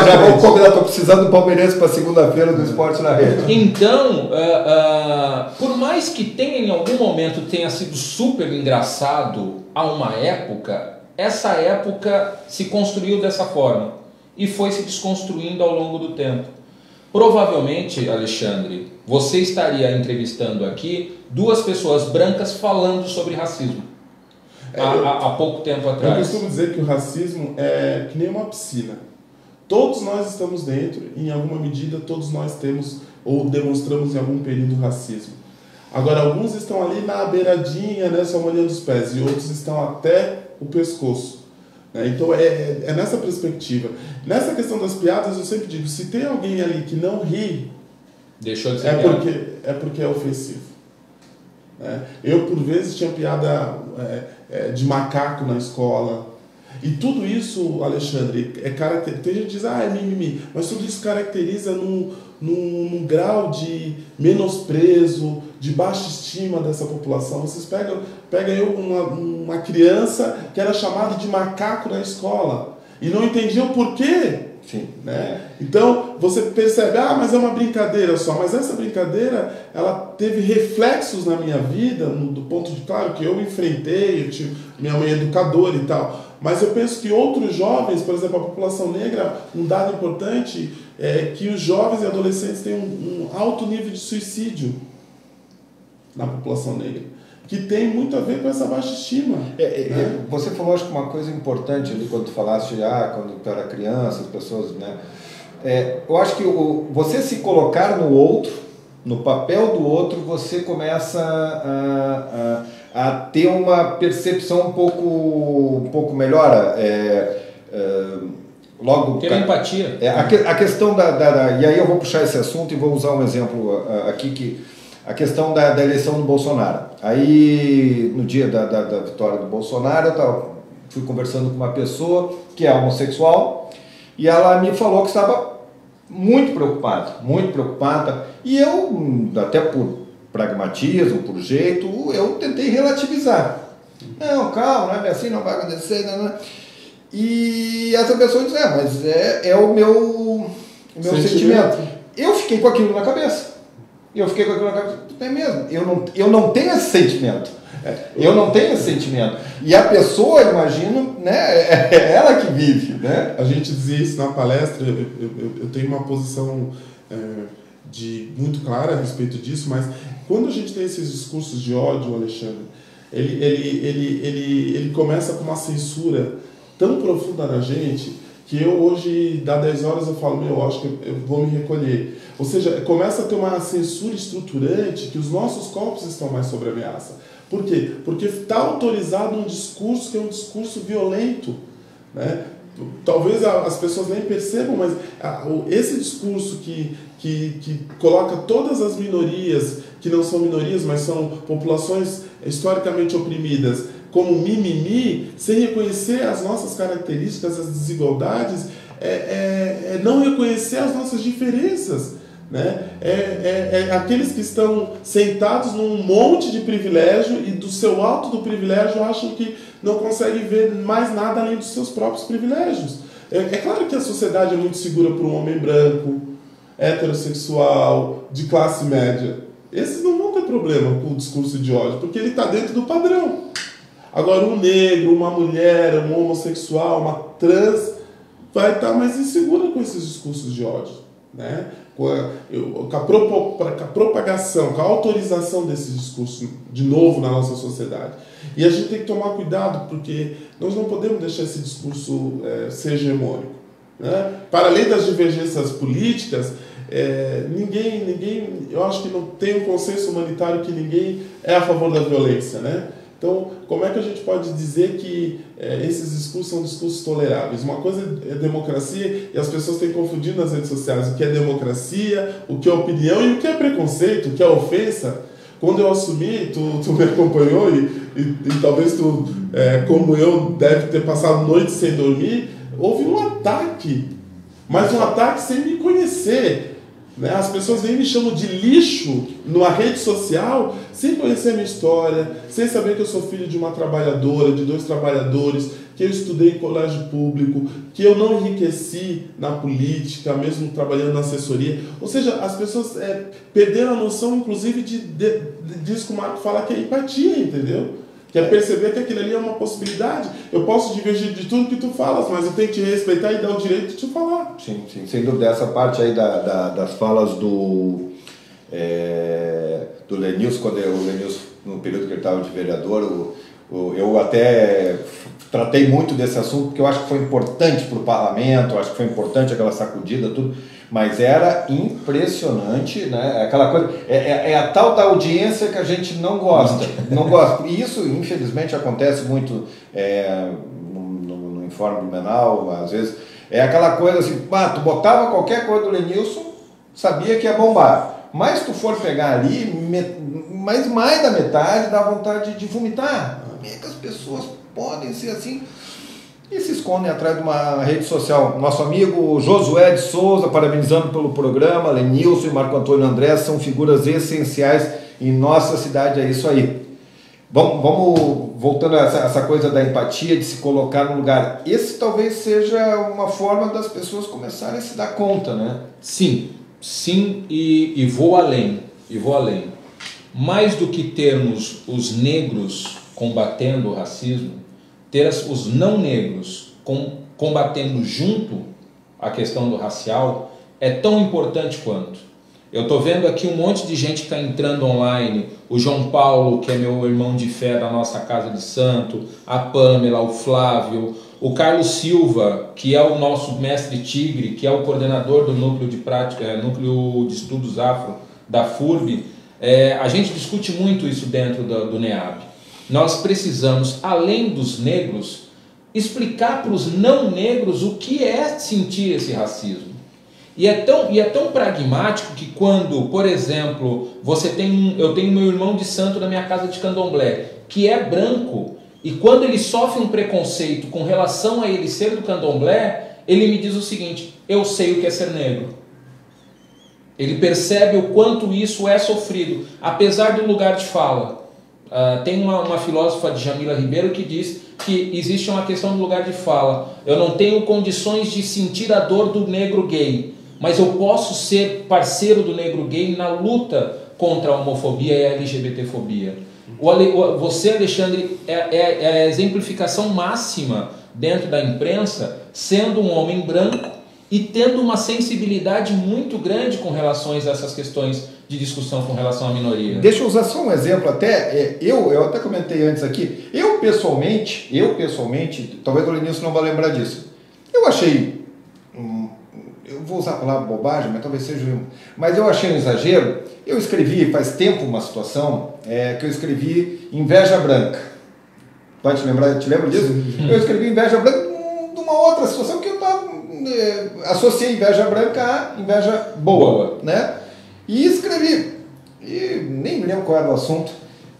Já vou convidar, estou precisando do palmeirense para segunda-feira do Esporte na Rede.
Então, por mais que em algum momento tenha sido super engraçado a uma época, essa época se construiu dessa forma e foi se desconstruindo ao longo do tempo. Provavelmente, Alexandre, você estaria entrevistando aqui duas pessoas brancas falando sobre racismo há pouco tempo atrás.
Eu costumo dizer que o racismo é que nem uma piscina. Todos nós estamos dentro, em alguma medida todos nós temos ou demonstramos em algum período racismo. Agora, alguns estão ali na beiradinha, né, só molhando os pés, e outros estão até o pescoço. Então é nessa perspectiva. Nessa questão das piadas, eu sempre digo, se tem alguém ali que não ri,
deixou de ser
porque é ofensivo. Eu, por vezes, tinha piada de macaco na escola. E tudo isso, Alexandre, tem gente que diz, é mimimi, mas tudo isso caracteriza num grau de menosprezo, de baixa estima dessa população. Vocês pegam uma criança que era chamada de macaco na escola e não entendiam por quê.
Sim.
Né? Então você percebe, mas é uma brincadeira só, mas essa brincadeira ela teve reflexos na minha vida, do ponto de, claro, que eu enfrentei, minha mãe é educadora e tal, mas eu penso que outros jovens, por exemplo, a população negra, um dado importante é que os jovens e adolescentes têm um alto nível de suicídio na população negra, que tem muito a ver com essa baixa estima. Né?
Você falou, acho que uma coisa importante ali quando tu falaste, quando tu era criança, as pessoas, né? Eu acho que você se colocar no outro, no papel do outro, você começa a ter uma percepção um pouco melhor. Logo,
ter empatia.
A questão e aí eu vou puxar esse assunto e vou usar um exemplo aqui a questão da eleição do Bolsonaro. Aí, no dia da vitória do Bolsonaro, fui conversando com uma pessoa que é homossexual e ela me falou que estava muito preocupada. E eu, até por pragmatismo, por jeito, eu tentei relativizar. Não, calma, não é assim, não vai acontecer. Não. E essa pessoa disse, mas é o meu sentimento. Eu fiquei com aquilo na cabeça. É mesmo, eu não tenho esse sentimento. E a pessoa, imagino, né, é ela que vive. Né?
A gente dizia isso na palestra, eu tenho uma posição muito clara a respeito disso, mas quando a gente tem esses discursos de ódio, Alexandre, ele começa com uma censura tão profunda na gente, que eu hoje, dá 10 horas, eu falo, acho que eu vou me recolher. Ou seja, começa a ter uma censura estruturante que os nossos corpos estão mais sob ameaça. Por quê? Porque está autorizado um discurso que é um discurso violento. Né? Talvez as pessoas nem percebam, mas esse discurso que coloca todas as minorias, que não são minorias, mas são populações historicamente oprimidas, como mimimi, sem reconhecer as nossas características, as desigualdades, não reconhecer as nossas diferenças. Né? Aqueles que estão sentados num monte de privilégio e do seu alto do privilégio acham que não conseguem ver mais nada além dos seus próprios privilégios. É claro que a sociedade é muito segura para um homem branco, heterossexual, de classe média. Esses não vão ter problema com o discurso de ódio, porque ele está dentro do padrão. Agora, um negro, uma mulher, um homossexual, uma trans, vai estar mais insegura com esses discursos de ódio. Né? Com a propagação, com a autorização desses discursos de novo na nossa sociedade. E a gente tem que tomar cuidado, porque nós não podemos deixar esse discurso ser hegemônico. Né? Para além das divergências políticas, ninguém, eu acho que não tem um consenso humanitário que ninguém é a favor da violência. Né? Então, como é que a gente pode dizer que esses discursos são discursos toleráveis? Uma coisa é democracia, e as pessoas têm confundido nas redes sociais o que é democracia, o que é opinião e o que é preconceito, o que é ofensa. Quando eu assumi, tu me acompanhou e talvez tu, como eu, deve ter passado noites sem dormir, houve um ataque, mas um ataque sem me conhecer. Né? As pessoas vêm me chamam de lixo numa rede social sem conhecer a minha história, sem saber que eu sou filho de uma trabalhadora, de 2 trabalhadores, que eu estudei em colégio público, que eu não enriqueci na política, mesmo trabalhando na assessoria. Ou seja, as pessoas perderam a noção, inclusive, disso que o Marco fala, que é empatia, entendeu? Que é perceber que aquilo ali é uma possibilidade. Eu posso divergir de tudo que tu falas, mas eu tenho que te respeitar e dar o direito de te falar.
Sim, sem dúvida. Essa parte aí das falas do Lenilson, quando o Lenilson, no período que ele estava de vereador, eu até tratei muito desse assunto, porque eu acho que foi importante para o parlamento, eu acho que foi importante aquela sacudida, tudo, mas era impressionante, né? Aquela coisa, a tal da audiência que a gente não gosta. E isso, infelizmente, acontece muito no Informe Blumenau, às vezes. É aquela coisa assim, tu botava qualquer coisa do Lenilson, sabia que ia bombar. Mas se tu for pegar ali, mais da metade dá vontade de vomitar. Como é que as pessoas podem ser assim? e se escondem atrás de uma rede social. Nosso amigo Josué de Souza, parabenizando pelo programa, Lenilson e Marco Antônio André são figuras essenciais em nossa cidade, é isso aí. Vamos voltando a essa coisa da empatia, de se colocar no lugar. Esse talvez seja uma forma das pessoas começarem a se dar conta, né?
Sim, e vou além, Mais do que termos os negros combatendo o racismo, ter os não negros combatendo junto a questão do racial é tão importante quanto. Eu estou vendo aqui um monte de gente que está entrando online, o João Paulo, que é meu irmão de fé da nossa Casa de Santo, a Pamela, o Flávio, o Carlos Silva, que é o nosso mestre tigre, que é o coordenador do núcleo de prática, núcleo de estudos afro da FURB. A gente discute muito isso dentro do NEAB. Nós precisamos, além dos negros, explicar para os não negros o que é sentir esse racismo. E é tão pragmático que quando, por exemplo, eu tenho meu irmão de santo na minha casa de candomblé, que é branco, e quando ele sofre um preconceito com relação a ele ser do candomblé, ele me diz o seguinte: eu sei o que é ser negro. Ele percebe o quanto isso é sofrido, apesar do lugar de fala. Tem uma filósofa, Djamila Ribeiro, que diz que existe uma questão do lugar de fala. Eu não tenho condições de sentir a dor do negro gay, mas eu posso ser parceiro do negro gay na luta contra a homofobia e a LGBTfobia. Você, Alexandre, é a exemplificação máxima dentro da imprensa, sendo um homem branco e tendo uma sensibilidade muito grande com relação a essas questões de discussão com relação à minoria.
Deixa eu usar só um exemplo, eu até comentei antes aqui, eu pessoalmente, talvez o Lenilson não vai lembrar disso, eu achei, eu vou usar a palavra bobagem, mas talvez seja, mas eu achei um exagero. Eu escrevi faz tempo uma situação que eu escrevi inveja branca. Pode te lembrar? Te lembra disso? Eu escrevi inveja branca de uma outra situação que eu associei inveja branca a inveja boa, né? E escrevi. E nem me lembro qual era o assunto.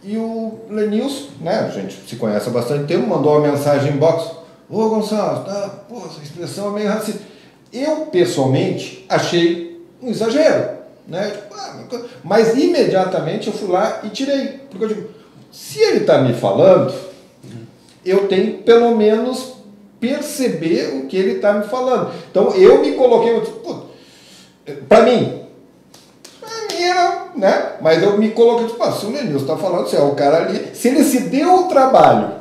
E o Lenilson, né? A gente se conhece há bastante tempo, mandou uma mensagem em box. Ô Gonçalo, essa expressão é meio racista. Eu, pessoalmente, achei um exagero, né? Mas imediatamente eu fui lá e tirei. Porque eu digo, se ele está me falando, eu tenho pelo menos perceber o que ele está me falando. Então eu me coloquei, para mim era, né? Mas eu me coloquei, se o Lenilson está falando, se é o cara ali, se ele se deu o trabalho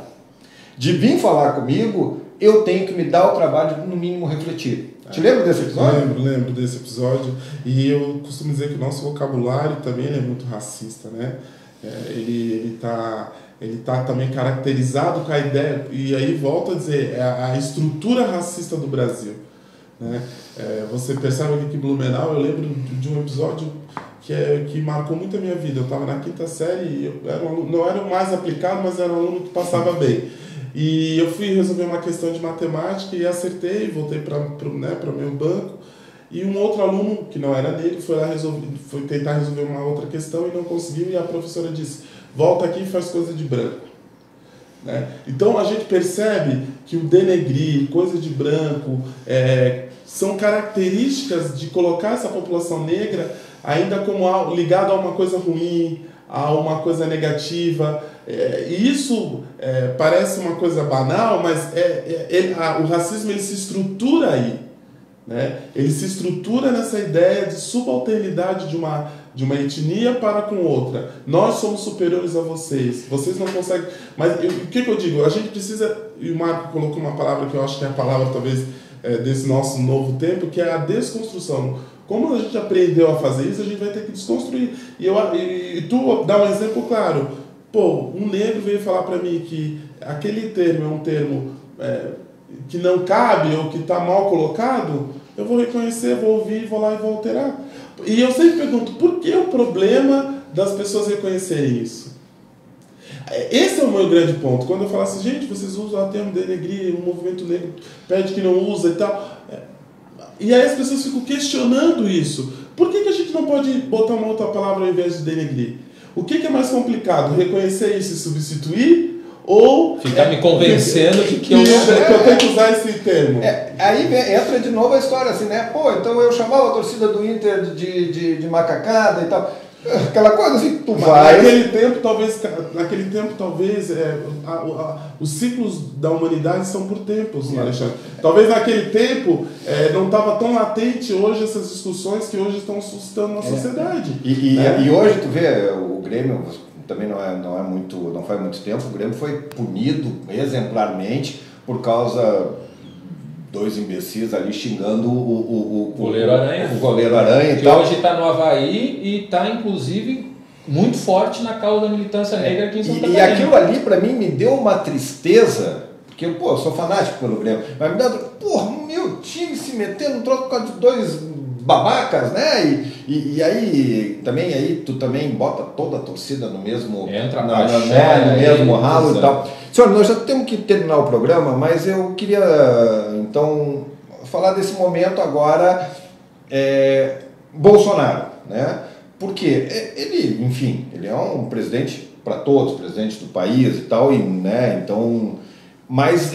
de vir falar comigo, eu tenho que me dar o trabalho de, no mínimo, refletir. Te lembra desse episódio?
Lembro desse episódio. E eu costumo dizer que o nosso vocabulário também é muito racista, né? Ele tá também caracterizado com a ideia, e aí volto a dizer, a estrutura racista do Brasil, né? Você percebe aqui que Blumenau, eu lembro de um episódio que marcou muito a minha vida. Eu estava na 5ª série e não era o mais aplicado, mas era um aluno que passava bem. E eu fui resolver uma questão de matemática e acertei, voltei para o meu banco, e um outro aluno, que não era dele, foi tentar resolver uma outra questão e não conseguiu, e a professora disse, volta aqui e faz coisa de branco. Né? Então a gente percebe que o denegrir, coisa de branco, são características de colocar essa população negra ainda como ligado a uma coisa ruim, a uma coisa negativa. E isso parece uma coisa banal, mas o racismo ele se estrutura aí, né? Ele se estrutura nessa ideia de subalternidade de uma etnia para com outra. Nós somos superiores a vocês não conseguem. Mas o que eu digo? A gente precisa, e o Marco colocou uma palavra que eu acho que é a palavra talvez desse nosso novo tempo, que é a desconstrução. Como a gente aprendeu a fazer isso, a gente vai ter que desconstruir. E tu dá um exemplo claro. Um negro veio falar para mim que aquele termo é um termo que não cabe ou que está mal colocado, eu vou reconhecer, vou ouvir, vou lá e vou alterar. E eu sempre pergunto, por que o problema das pessoas reconhecerem isso? Esse é o meu grande ponto. Quando eu falo assim, gente, vocês usam o termo denegrir, o movimento negro pede que não usa e tal. E aí as pessoas ficam questionando isso. Por que a gente não pode botar uma outra palavra ao invés de denegrir? O que é mais complicado? Reconhecer isso e substituir? ou...
Ficar me convencendo de que eu
tenho que usar esse termo.
Aí entra de novo a história assim, né? Pô, então eu chamava a torcida do Inter de macacada e tal. Aquela coisa assim, tu vai...
Naquele tempo, talvez, os ciclos da humanidade são por tempos, Alexandre. Talvez naquele tempo não estava tão latente hoje essas discussões que hoje estão assustando a sociedade.
E hoje, tu vê, o Grêmio também não faz muito tempo, o Grêmio foi punido exemplarmente por causa... dois imbecis ali xingando o
goleiro Aranha.
O goleiro Aranha
que hoje está no Avaí e está, inclusive, muito forte na causa da militância negra aqui em Santa Catarina.
E aquilo ali, para mim, me deu uma tristeza, porque eu sou fanático pelo Grêmio, mas me deu, meu time se metendo no troço por causa de dois babacas, né? E aí tu também bota toda a torcida no mesmo, no mesmo ralo e tal. Senhor, nós já temos que terminar o programa, mas eu queria, então, falar desse momento agora, Bolsonaro, né? Porque ele, enfim, ele é um presidente para todos, presidente do país e tal, né? Então, mas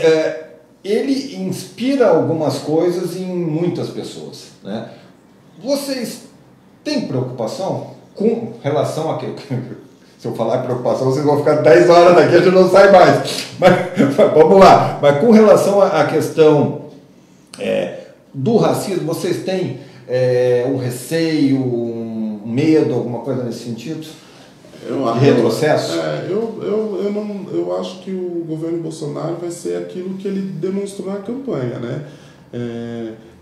ele inspira algumas coisas em muitas pessoas, né? Vocês têm preocupação com relação a... Se eu falar preocupação, vocês vão ficar 10 horas daqui, a gente não sai mais. Mas vamos lá. Mas com relação à questão do racismo, vocês têm um receio, um medo, alguma coisa nesse sentido? De retrocesso?
Eu acho que o governo Bolsonaro vai ser aquilo que ele demonstrou na campanha, né?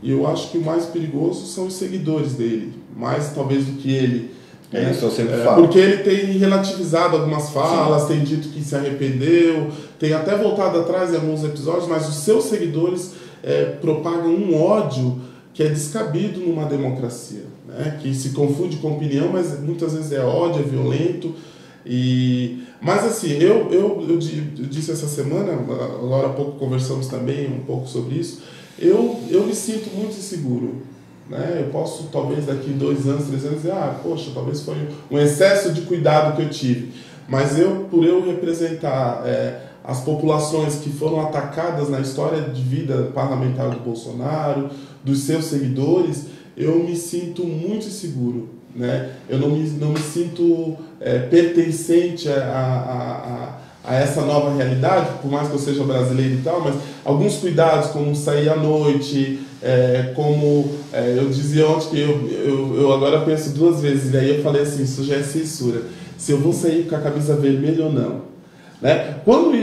E eu acho que o mais perigoso são os seguidores dele, mais talvez do que ele.
Isso eu sempre falo.
Porque ele tem relativizado algumas falas, Sim. Tem dito que se arrependeu, tem até voltado atrás em alguns episódios, mas os seus seguidores propagam um ódio que é descabido numa democracia, né? Que se confunde com opinião, mas muitas vezes é ódio, é violento. Mas assim, eu disse essa semana, agora há pouco conversamos também um pouco sobre isso, eu me sinto muito inseguro. Né? Eu posso, talvez daqui 2 anos, 3 anos, dizer, poxa, talvez foi um excesso de cuidado que eu tive. Mas por eu representar as populações que foram atacadas na história de vida parlamentar do Bolsonaro, dos seus seguidores, eu me sinto muito inseguro. Né? Eu não me sinto pertencente a essa nova realidade, por mais que eu seja brasileiro e tal, mas alguns cuidados, como sair à noite, como eu dizia ontem que eu agora penso 2 vezes, e aí eu falei assim, isso já é censura, se eu vou sair com a camisa vermelha ou não. Né? Quando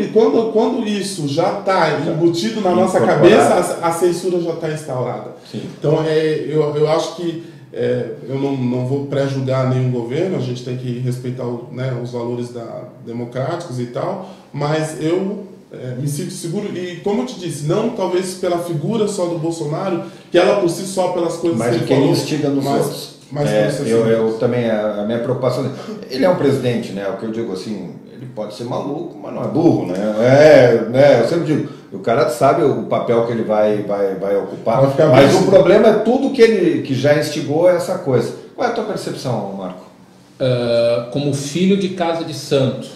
isso já está embutido na nossa cabeça, a censura já está instaurada. Sim. Então eu acho que eu não vou pré-julgar nenhum governo, a gente tem que respeitar os valores democráticos e tal, mas eu me sinto seguro, e como eu te disse, não talvez pela figura só do Bolsonaro, que ela por si só, pelas coisas
mas
que ele falou,
instiga nos outros. Eu também, a minha preocupação, ele é um presidente, né? O que eu digo assim, ele pode ser maluco, mas não é burro, né? Eu sempre digo, o cara sabe o papel que ele vai ocupar, mas o problema é tudo que já instigou essa coisa. Qual é a tua percepção, Marco?
Como filho de casa de santo,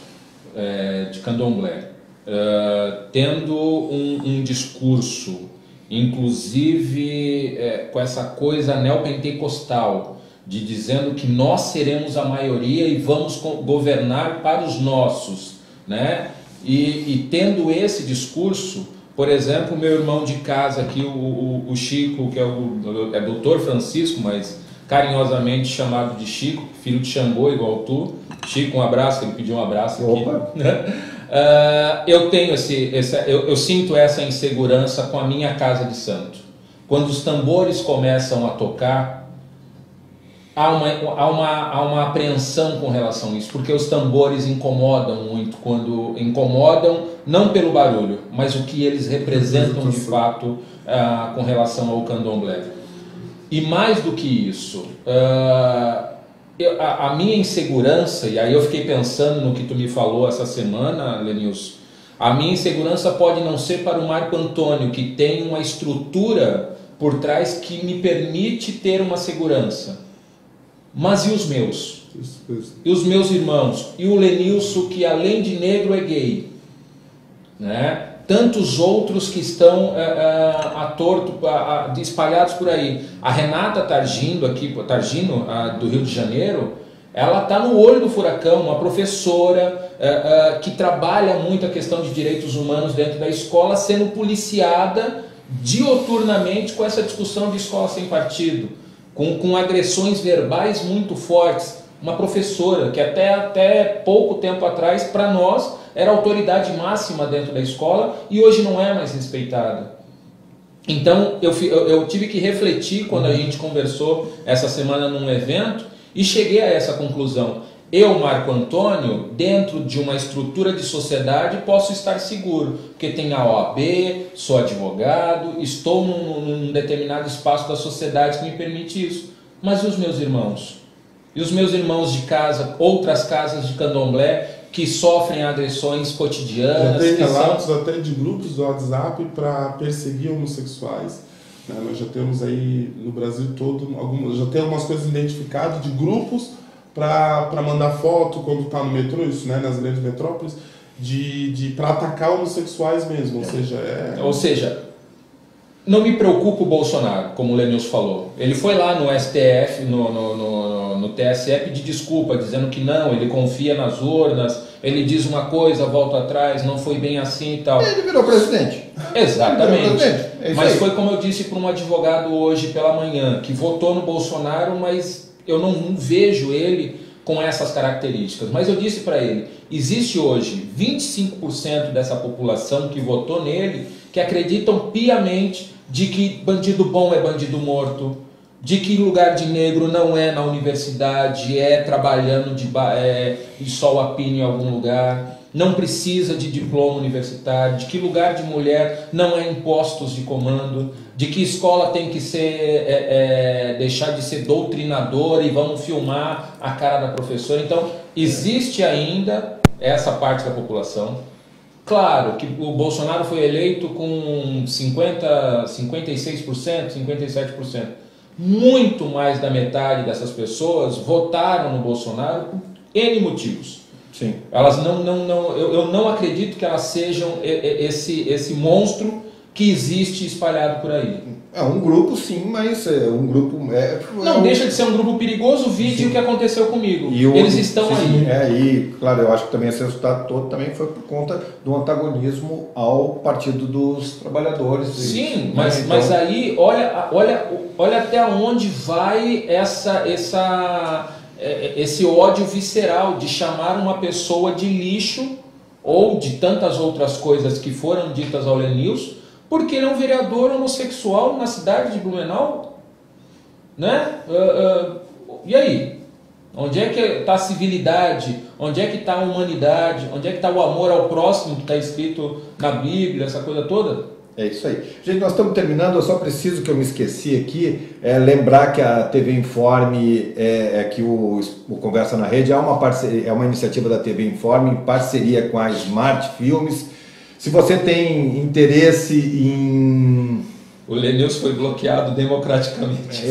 de candomblé, tendo um discurso, inclusive com essa coisa neopentecostal, de dizendo que nós seremos a maioria e vamos governar para os nossos, né? E tendo esse discurso, por exemplo, meu irmão de casa aqui, o Chico, que é doutor Francisco, mas carinhosamente chamado de Chico, filho de Xangô, igual tu. Chico, um abraço, ele pediu um abraço aqui. Eu tenho eu sinto essa insegurança com a minha casa de santo. Quando os tambores começam a tocar, há uma apreensão com relação a isso, porque os tambores incomodam muito, quando incomodam não pelo barulho, mas o que eles representam de fato com relação ao candomblé. E mais do que isso, a minha insegurança, e aí eu fiquei pensando no que tu me falou essa semana, Lenilson, a minha insegurança pode não ser para o Marco Antônio, que tem uma estrutura por trás que me permite ter uma segurança. Mas e os meus? E os meus irmãos? E o Lenilson, que além de negro é gay? né? Tantos outros que estão espalhados por aí. A Renata Targino, do Rio de Janeiro, ela está no olho do furacão, uma professora que trabalha muito a questão de direitos humanos dentro da escola, sendo policiada dioturnamente com essa discussão de escola sem partido, com agressões verbais muito fortes. Uma professora que até pouco tempo atrás, para nós, era autoridade máxima dentro da escola e hoje não é mais respeitada. Então eu tive que refletir quando a gente conversou essa semana num evento e cheguei a essa conclusão. Eu, Marco Antônio, dentro de uma estrutura de sociedade, posso estar seguro, porque tenho a OAB, sou advogado, estou num determinado espaço da sociedade que me permite isso. Mas e os meus irmãos? E os meus irmãos de casa, outras casas de candomblé, que sofrem agressões cotidianas?
Já tem relatos até de grupos do WhatsApp para perseguir homossexuais. Nós já temos aí no Brasil todo, já tem algumas coisas identificadas de grupos para mandar foto quando está no metrô, isso, né, nas grandes metrópoles, para atacar homossexuais mesmo. Ou seja, não me preocupa o Bolsonaro, como o Lenilson falou. Ele foi lá no STF, no TSE, pedir desculpa, dizendo que não, ele confia nas urnas, ele diz uma coisa, volta atrás, não foi bem assim e tal.
Ele virou presidente.
Exatamente. Mas
aí.
foi como eu disse para um advogado hoje pela manhã, que votou no Bolsonaro, mas eu não vejo ele com essas características. Mas eu disse para ele, existe hoje 25% dessa população que votou nele, que acreditam piamente de que bandido bom é bandido morto, de que lugar de negro não é na universidade, é trabalhando de sol a pino em algum lugar, não precisa de diploma universitário, de que lugar de mulher não é em postos de comando, de que escola tem que ser deixar de ser doutrinadora e vamos filmar a cara da professora. Então, existe ainda essa parte da população. Claro que o Bolsonaro foi eleito com 56%, 57%. Muito mais da metade dessas pessoas votaram no Bolsonaro por N motivos.
Sim.
Elas eu não acredito que elas sejam esse monstro que existe espalhado por aí.
É um grupo, sim, mas um grupo...
Não deixa de ser um grupo perigoso, vídeo que aconteceu comigo. Eles estão aí.
E, claro, eu acho que também esse resultado todo também foi por conta do antagonismo ao Partido dos Trabalhadores.
Sim, mas aí, olha até onde vai esse ódio visceral de chamar uma pessoa de lixo ou de tantas outras coisas que foram ditas ao Lenilson, porque ele é um vereador homossexual na cidade de Blumenau, né? E aí? Onde é que está a civilidade? Onde é que está a humanidade? Onde é que está o amor ao próximo que está escrito na Bíblia, essa coisa toda?
É isso aí. Gente, nós estamos terminando, eu só preciso, que eu me esqueci aqui, lembrar que a TV Informe, que o Conversa na Rede é uma iniciativa da TV Informe em parceria com a Smart Filmes. Se você tem interesse em...
O Lenilson foi bloqueado democraticamente.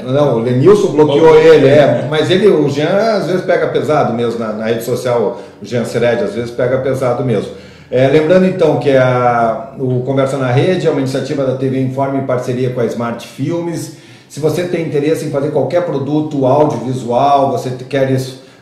Não, o Lenilson bloqueou ele, mas o Jean às vezes pega pesado mesmo na rede social, o Jean Sered às vezes pega pesado mesmo. Lembrando então que o Conversa na Rede é uma iniciativa da TV Informe em parceria com a Smart Filmes. Se você tem interesse em fazer qualquer produto audiovisual, você quer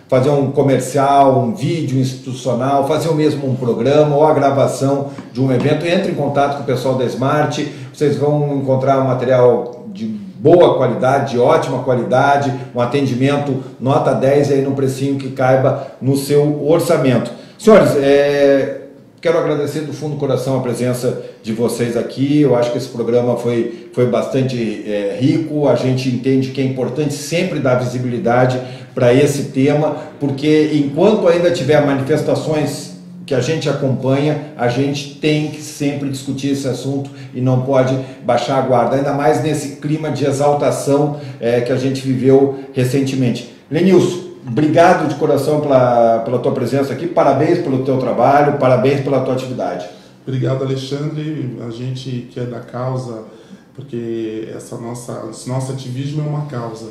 fazer um comercial, um vídeo institucional, fazer mesmo um programa ou a gravação de um evento, entre em contato com o pessoal da Smart, vocês vão encontrar um material de boa qualidade, de ótima qualidade, um atendimento nota 10 aí num precinho que caiba no seu orçamento. Senhores, quero agradecer do fundo do coração a presença de vocês aqui. Eu acho que esse programa foi bastante rico. A gente entende que é importante sempre dar visibilidade para esse tema, porque enquanto ainda tiver manifestações que a gente acompanha, a gente tem que sempre discutir esse assunto e não pode baixar a guarda, ainda mais nesse clima de exaltação que a gente viveu recentemente. Lenilson, obrigado de coração pela tua presença aqui, parabéns pelo teu trabalho, parabéns pela tua atividade.
Obrigado, Alexandre, a gente que é da causa, porque nosso ativismo é uma causa,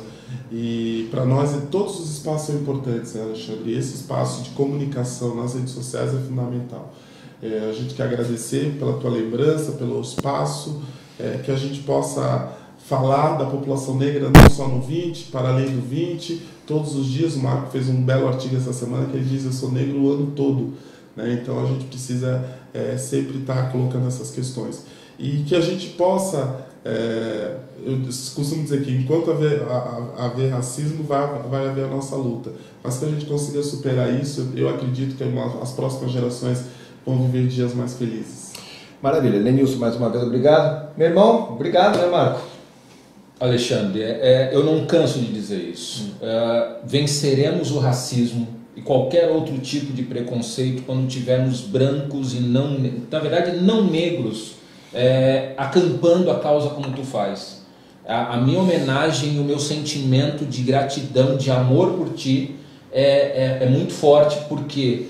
e para nós todos os espaços são importantes, né, Alexandre? E esse espaço de comunicação nas redes sociais é fundamental. A gente quer agradecer pela tua lembrança, pelo espaço, que a gente possa falar da população negra não só no 20, para além do 20, todos os dias. O Marco fez um belo artigo essa semana que ele diz: eu sou negro o ano todo, né? Então a gente precisa sempre estar colocando essas questões. E que a gente possa, eu costumo dizer que enquanto haver racismo, vai haver a nossa luta. Mas que a gente consiga superar isso, eu acredito que as próximas gerações vão viver dias mais felizes.
Maravilha. Lenilson, mais uma vez, obrigado. Meu irmão, obrigado, né, Marco?
Alexandre, eu não canso de dizer isso. Venceremos o racismo e qualquer outro tipo de preconceito quando tivermos brancos e não, na verdade, não negros, acampando a causa como tu faz. A minha homenagem e o meu sentimento de gratidão, de amor por ti é muito forte, porque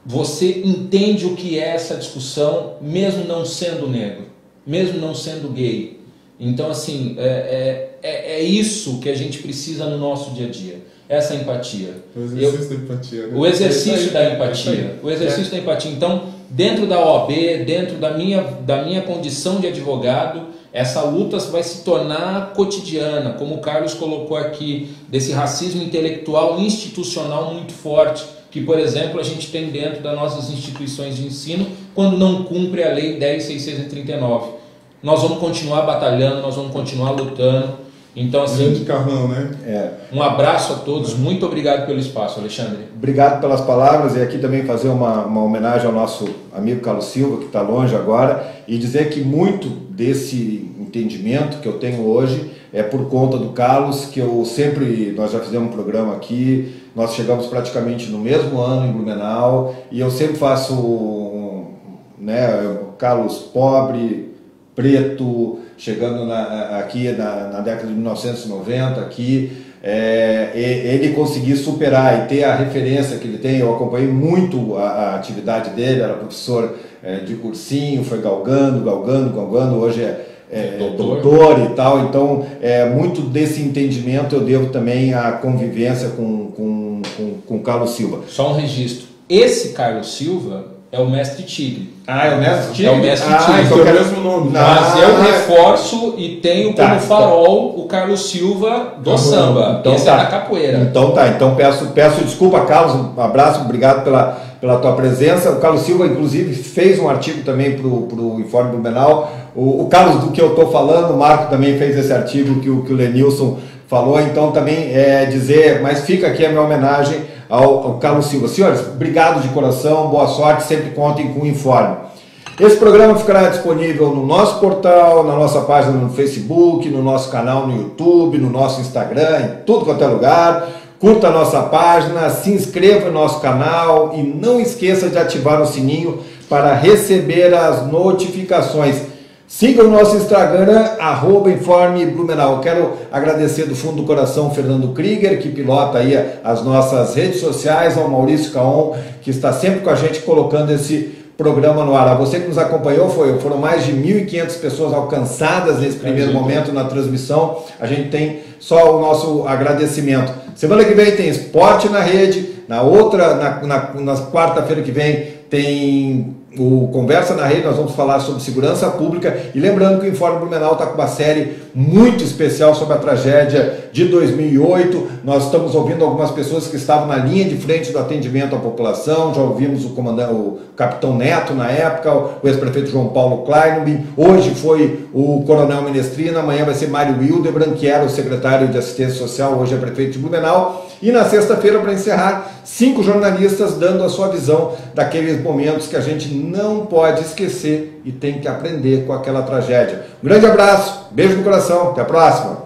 você entende o que é essa discussão, mesmo não sendo negro, mesmo não sendo gay. Então, assim, é isso que a gente precisa no nosso dia a dia, essa empatia.
O exercício da empatia, né?
O exercício da empatia. O exercício da empatia. Então, dentro da OAB, dentro da minha condição de advogado, essa luta vai se tornar cotidiana, como o Carlos colocou aqui, desse racismo intelectual e institucional muito forte, que, por exemplo, a gente tem dentro das nossas instituições de ensino, quando não cumpre a Lei 10.639. Nós vamos continuar batalhando, nós vamos continuar lutando. Então, assim,
grande carrão, né?
Um abraço a todos, muito obrigado pelo espaço, Alexandre.
Obrigado pelas palavras, e aqui também fazer uma homenagem ao nosso amigo Carlos Silva, que está longe agora, e dizer que muito desse entendimento que eu tenho hoje é por conta do Carlos, que nós já fizemos um programa aqui, nós chegamos praticamente no mesmo ano em Blumenau, e eu sempre faço, Carlos pobre, preto, chegando aqui na década de 1990, aqui, ele conseguir superar e ter a referência que ele tem. Eu acompanhei muito a atividade dele, era professor de cursinho, foi galgando, hoje é doutor e tal. Então, muito desse entendimento eu devo também à convivência com Carlos Silva.
Só um registro, esse Carlos Silva é o Mestre Tigre.
É o Mestre Tigre?
É o Mestre Tigre.
Então é o mesmo nome.
Mas eu reforço e tenho como farol o Carlos Silva do samba.
Então,
esse é da capoeira.
Então peço desculpa, Carlos, um abraço, obrigado pela tua presença. O Carlos Silva, inclusive, fez um artigo também para o Informe Blumenau. O Carlos, do que eu estou falando, o Marco também fez esse artigo que o Lenilson falou, então também dizer, mas fica aqui a minha homenagem ao Carlos Silva. Senhores, obrigado de coração, boa sorte, sempre contem com o Informe. Esse programa ficará disponível no nosso portal, na nossa página no Facebook, no nosso canal no YouTube, no nosso Instagram, em tudo quanto é lugar. Curta a nossa página, se inscreva no nosso canal e não esqueça de ativar o sininho para receber as notificações. Siga o nosso Instagram, @Informe Blumenau. Quero agradecer do fundo do coração o Fernando Krieger, que pilota aí as nossas redes sociais, ao Maurício Caon, que está sempre com a gente colocando esse programa no ar. A você que nos acompanhou, foram mais de 1.500 pessoas alcançadas nesse primeiro momento na transmissão. A gente tem só o nosso agradecimento. Semana que vem tem Esporte na Rede, na quarta-feira que vem tem o Conversa na Rede, nós vamos falar sobre segurança pública, e lembrando que o Informe Blumenau está com uma série muito especial sobre a tragédia de 2008. Nós estamos ouvindo algumas pessoas que estavam na linha de frente do atendimento à população, já ouvimos o capitão Neto na época, o ex-prefeito João Paulo Kleinobin, hoje foi o coronel Menestrina, amanhã vai ser Mário Hildebrand, que era o secretário de assistência social, hoje é prefeito de Blumenau, e na sexta-feira, para encerrar, 5 jornalistas dando a sua visão daqueles momentos que a gente não pode esquecer e tem que aprender com aquela tragédia. Um grande abraço, beijo no coração, até a próxima!